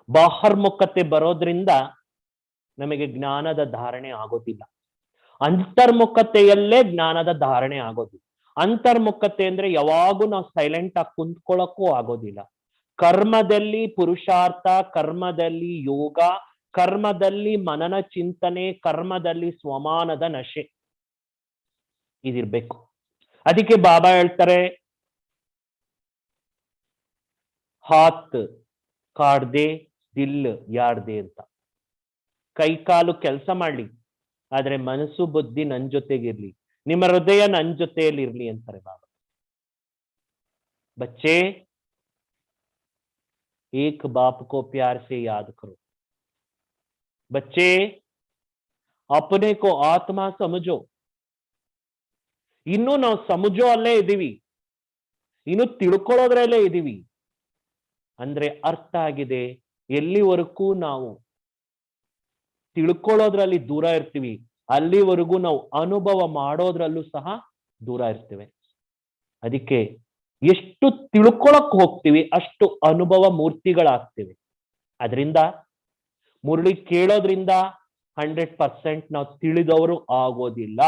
Speaker 1: ಬಾಹರ್ಮುಖತೆ ಬರೋದ್ರಿಂದ ನಮಗೆ ಜ್ಞಾನದ ಧಾರಣೆ ಆಗೋದಿಲ್ಲ. ಅಂತರ್ಮುಖತೆಯಲ್ಲೇ ಜ್ಞಾನದ ಧಾರಣೆ ಆಗೋದಿಲ್ಲ. ಅಂತರ್ಮುಖತೆ ಅಂದ್ರೆ ಯಾವಾಗೂ ನಾವು ಸೈಲೆಂಟ್ ಆಗಿ ಕುಂತ್ಕೊಳ್ಳಕ್ಕೂ ಆಗೋದಿಲ್ಲ. ಕರ್ಮದಲ್ಲಿ ಪುರುಷಾರ್ಥ, ಕರ್ಮದಲ್ಲಿ ಯೋಗ, ಕರ್ಮದಲ್ಲಿ ಮನನ ಚಿಂತನೆ, ಕರ್ಮದಲ್ಲಿ ಸ್ವಮಾನದ ನಶೆ ಇದಿರ್ಬೇಕು. ಅದಕ್ಕೆ ಬಾಬಾ ಹೇಳ್ತಾರೆ, ಹಾತ್ ಕಾಡ್ದೆ ದಿಲ್ ಯಾರ್ದೆ ಅಂತ. ಕೈ ಕಾಲು ಕೆಲಸ ಮಾಡ್ಲಿ, ಆದ್ರೆ ಮನಸ್ಸು ಬುದ್ಧಿ ನನ್ ಜೊತೆಗಿರ್ಲಿ, ನಿಮ್ಮ ಹೃದಯ ನನ್ ಜೊತೆಯಲ್ಲಿ ಇರ್ಲಿ ಅಂತಾರೆ ಬಾಬಾ. बच्चे एक बाप को प्यार से याद करो. बच्चे अपने को आत्मा समझो. ಇನ್ನು ನಾವು ಸಮುಜೋ ಅಲ್ಲೇ ಇದೀವಿ, ಇನ್ನು ತಿಳ್ಕೊಳ್ಳೋದ್ರಲ್ಲೇ ಇದೀವಿ. ಅಂದ್ರೆ ಅರ್ಥ ಆಗಿದೆ, ಎಲ್ಲಿವರೆಗೂ ನಾವು ತಿಳ್ಕೊಳ್ಳೋದ್ರಲ್ಲಿ ದೂರ ಇರ್ತೀವಿ, ಅಲ್ಲಿವರೆಗೂ ನಾವು ಅನುಭವ ಮಾಡೋದ್ರಲ್ಲೂ ಸಹ ದೂರ ಇರ್ತೇವೆ. ಅದಕ್ಕೆ ಎಷ್ಟು ತಿಳ್ಕೊಳಕ್ ಹೋಗ್ತೀವಿ ಅಷ್ಟು ಅನುಭವ ಮೂರ್ತಿಗಳಾಗ್ತೀವಿ. ಅದರಿಂದ ಮುರಳಿ ಕೇಳೋದ್ರಿಂದ 100% ನಾವು ತಿಳಿದವರು ಆಗೋದಿಲ್ಲ.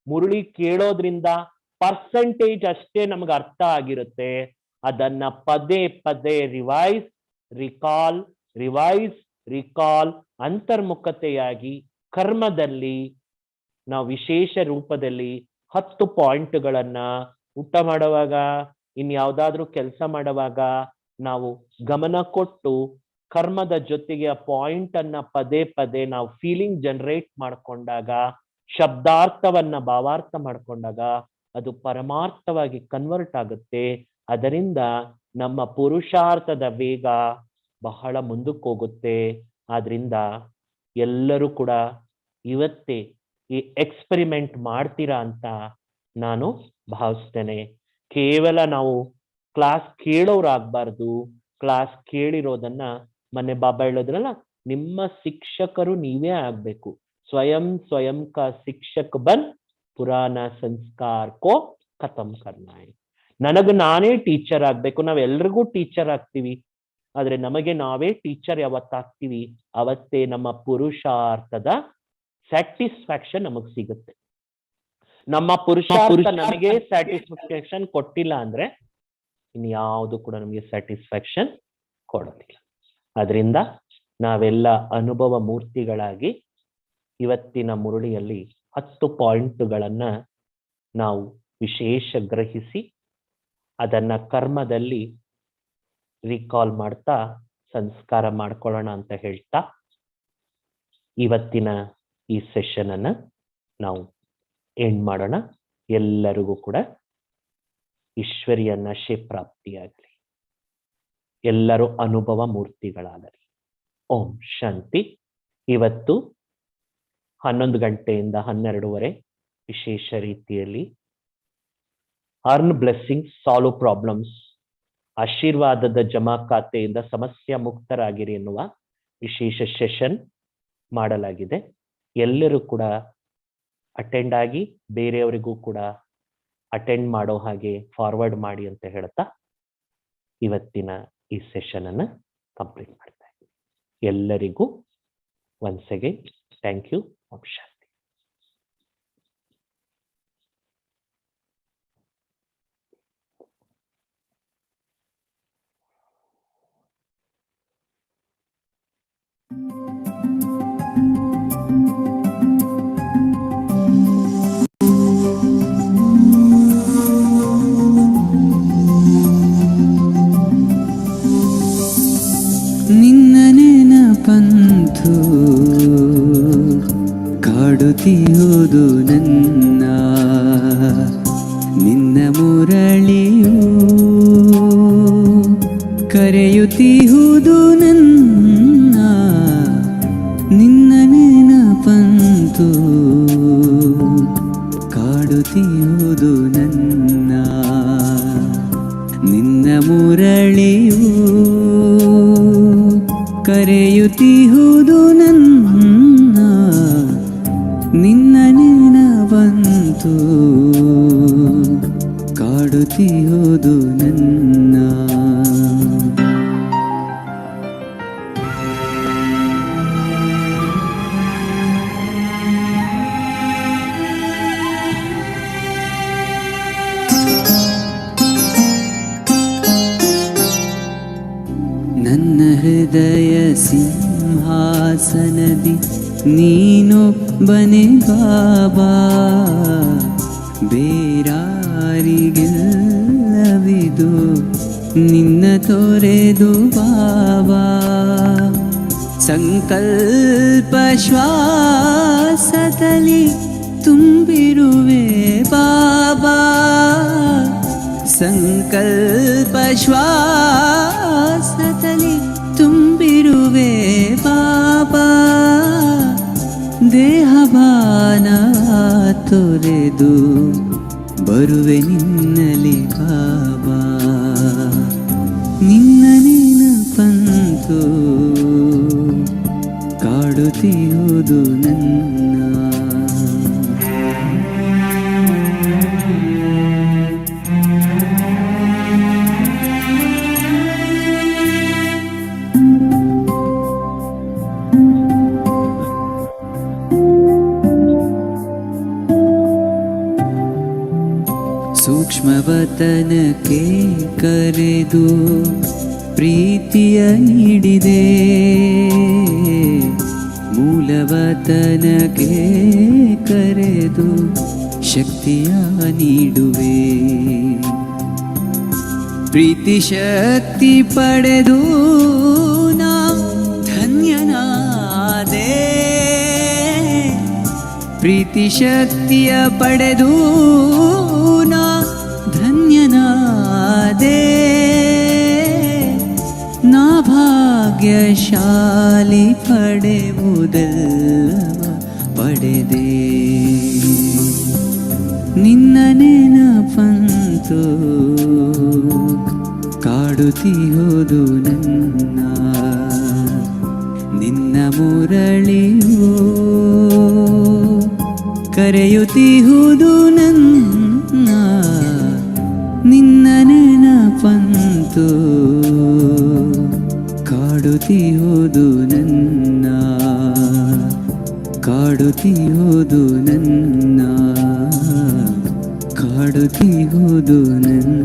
Speaker 1: ಮುರಳಿ ಕೇಳೋದ್ರಿಂದ ಪರ್ಸೆಂಟೇಜ್ ಅಷ್ಟೇ ನಮ್ಗೆ ಅರ್ಥ ಆಗಿರುತ್ತೆ. ಅದನ್ನ ಪದೇ ಪದೇ ರಿಕಾಲ್ ಅಂತರ್ಮುಖತೆಯಾಗಿ ಕರ್ಮದಲ್ಲಿ ನಾವು ವಿಶೇಷ ರೂಪದಲ್ಲಿ 10 ಪಾಯಿಂಟ್ಗಳನ್ನ ಊಟ ಮಾಡುವಾಗ, ಇನ್ಯಾವುದಾದ್ರೂ ಕೆಲಸ ಮಾಡುವಾಗ ನಾವು ಗಮನ ಕೊಟ್ಟು ಕರ್ಮದ ಜೊತೆಗೆ ಆ ಪಾಯಿಂಟ್ ಅನ್ನ ಪದೇ ಪದೇ ನಾವು ಫೀಲಿಂಗ್ ಜನರೇಟ್ ಮಾಡ್ಕೊಂಡಾಗ, ಶಬ್ದಾರ್ಥವನ್ನ ಭಾವಾರ್ಥ ಮಾಡ್ಕೊಂಡಾಗ ಅದು ಪರಮಾರ್ಥವಾಗಿ ಕನ್ವರ್ಟ್ ಆಗುತ್ತೆ. ಅದರಿಂದ ನಮ್ಮ ಪುರುಷಾರ್ಥದ ವೇಗ ಬಹಳ ಮುಂದಕ್ಕೆ ಹೋಗುತ್ತೆ. ಆದ್ರಿಂದ ಎಲ್ಲರೂ ಕೂಡ ಇವತ್ತೇ ಈ ಎಕ್ಸ್ಪೆರಿಮೆಂಟ್ ಮಾಡ್ತೀರಾ ಅಂತ ನಾನು ಭಾವಿಸ್ತೇನೆ. ಕೇವಲ ನಾವು ಕ್ಲಾಸ್ ಕೇಳೋರಾಗ್ಬಾರ್ದು, ಕ್ಲಾಸ್ ಕೇಳಿರೋದನ್ನ ಮೊನ್ನೆ ಬಾಬಾ ಹೇಳಿದ್ರಲ್ಲ, ನಿಮ್ಮ ಶಿಕ್ಷಕರು ನೀವೇ ಆಗ್ಬೇಕು. ಸ್ವಯಂ ಕಾ ಶಿಕ್ಷಕ್ ಬನ್ ಪುರಾಣ ಸಂಸ್ಕಾರ ಕೋ ಖತಮ್ ಕರ್ನಾ ಹೈ. ನಾನೇ ಟೀಚರ್ ಆಗ್ಬೇಕು. ನಾವೆಲ್ರಿಗೂ ಟೀಚರ್ ಆಗ್ತೀವಿ, ಆದ್ರೆ ನಮಗೆ ನಾವೇ ಟೀಚರ್ ಯಾವತ್ತಾಗ್ತೀವಿ ಅವತ್ತೇ ನಮ್ಮ ಪುರುಷಾರ್ಥದ ಸ್ಯಾಟಿಸ್ಫ್ಯಾಕ್ಷನ್ ನಮಗ್ ಸಿಗುತ್ತೆ. ನಮ್ಮ ಪುರುಷಾರ್ಥ ನಮಗೆ ಸ್ಯಾಟಿಸ್ಫ್ಯಾಕ್ಷನ್ ಕೊಟ್ಟಿಲ್ಲ ಅಂದ್ರೆ ಇನ್ಯಾವುದು ಕೂಡ ನಮಗೆ ಸ್ಯಾಟಿಸ್ಫ್ಯಾಕ್ಷನ್ ಕೊಡೋದಿಲ್ಲ. ಅದರಿಂದ ನಾವೆಲ್ಲ ಅನುಭವ ಮೂರ್ತಿಗಳಾಗಿ ಇವತ್ತಿನ ಮುರಳಿಯಲ್ಲಿ 10 ಪಾಯಿಂಟ್ಗಳನ್ನ ನಾವು ವಿಶೇಷ ಗ್ರಹಿಸಿ ಅದನ್ನ ಕರ್ಮದಲ್ಲಿ ರಿಕಾಲ್ ಮಾಡ್ತಾ ಸಂಸ್ಕಾರ ಮಾಡ್ಕೊಳ್ಳೋಣ ಅಂತ ಹೇಳ್ತಾ ಇವತ್ತಿನ ಈ ಸೆಷನ್ ಅನ್ನ ನಾವು ಎಂಡ್ ಮಾಡೋಣ. ಎಲ್ಲರಿಗೂ ಕೂಡ ಈಶ್ವರಿಯ ನಶೆ ಪ್ರಾಪ್ತಿಯಾಗಲಿ, ಎಲ್ಲರೂ ಅನುಭವ ಮೂರ್ತಿಗಳಾಗಲಿ. ಓಂ ಶಾಂತಿ. ಇವತ್ತು 11 ಗಂಟೆಯಿಂದ 12:30 ವಿಶೇಷ ರೀತಿಯಲ್ಲಿ ಅರ್ನ್ ಬ್ಲೆಸ್ಸಿಂಗ್, ಸಾಲ್ವ್ ಪ್ರಾಬ್ಲಮ್ಸ್, ಆಶೀರ್ವಾದದ ಜಮಾ ಖಾತೆಯಿಂದ ಸಮಸ್ಯೆ ಮುಕ್ತರಾಗಿರಿ ಎನ್ನುವ ವಿಶೇಷ ಸೆಷನ್ ಮಾಡಲಾಗಿದೆ. ಎಲ್ಲರೂ ಕೂಡ ಅಟೆಂಡ್ ಆಗಿ ಬೇರೆಯವರಿಗೂ ಕೂಡ ಅಟೆಂಡ್ ಮಾಡೋ ಹಾಗೆ ಫಾರ್ವರ್ಡ್ ಮಾಡಿ ಅಂತ ಹೇಳ್ತಾ ಇವತ್ತಿನ ಈ ಸೆಷನ್ ಅನ್ನ ಕಂಪ್ಲೀಟ್ ಮಾಡ್ತಾ ಇದ್ದೀನಿ. ಎಲ್ಲರಿಗೂ ಒನ್ಸ್ ಅಗೇನ್ ಥ್ಯಾಂಕ್ ಯು. ಓಂ ಶಾಂತಿ.
Speaker 2: ನಿನ್ನ ನೆನಪಂತು ಕಾಡುತ್ತಿರುವುದು ನನ್ನ, ನಿನ್ನ ಮುರಳಿಯು ಕರೆಯುತ್ತಿರುವುದು ನನ್ನ, ನಿನ್ನ ನೆನಪಂತು ಕಾಡುತ್ತಿರುವುದು ನನ್ನ, ನಿನ್ನ ಮುರಳಿಯು ನಿನ್ನ ನೆನಪಂತು ಕಾಡುತ್ತಿಹುದು ನನ್ನ. ನನ್ನ ಹೃದಯ ಸಿಂಹಾಸನದಿ ನೀನೊಬ್ಬನೇ ಬಾಬಾ, ಬೇರಾರಿಗೆಲ್ಲವಿದು ನಿನ್ನ ತೊರೆದು ಬಾಬಾ. ಸಂಕಲ್ಪ ಶ್ವಾಸದಲ್ಲಿ ತುಂಬಿರುವೆ ಬಾಬಾ, ಸಂಕಲ್ಪ ಶ್ವಾಸದಲ್ಲಿ ತುಂಬಿರುವೆ ಬಾಬಾ. ದೇಹಭಾನ ತೊರೆದು ಬರುವೆ ನಿನ್ನಲಿ ಬಾಬಾ. ನಿನ್ನ ನೆನಪಂತು ಕಾಡುತ್ತಿಹುದು ನನ್ನ. ಸೂಕ್ಷ್ಮವತನಕ್ಕೆ ಕರೆದು ಪ್ರೀತಿಯ ನೀಡಿದೆ, ಮೂಲವತನಕ್ಕೆ ಕರೆದು ಶಕ್ತಿಯ ನೀಡುವೆ. ಪ್ರೀತಿ ಶಕ್ತಿ ಪಡೆದು ನಾ ಧನ್ಯನಾದೆ, ಪ್ರೀತಿ ಶಕ್ತಿಯ ಪಡೆದು ನಾ ಧನ್ಯನಾದೆ. ನಾ ಭಾಗ್ಯಶಾಲಿ ಪಡೆಯುವುದೆಲ್ಲವ ಪಡೆದೆ. ನಿನ್ನ ನೆನಪಂತು ಕಾಡುತ್ತಿಹುದು ನನ್ನ. ನಿನ್ನ ಮುರಳಿಯು ಕರೆಯುತ್ತಿಹುದು ನನ್ನ. ನಿನ್ನ ನೆನಪಂತು ಕಾಡುತ್ತಿಹುದು ನನ್ನ, ಕಾಡುತ್ತಿಹುದು ನನ್ನ, ಕಾಡುತ್ತಿಹುದು ನನ್ನ.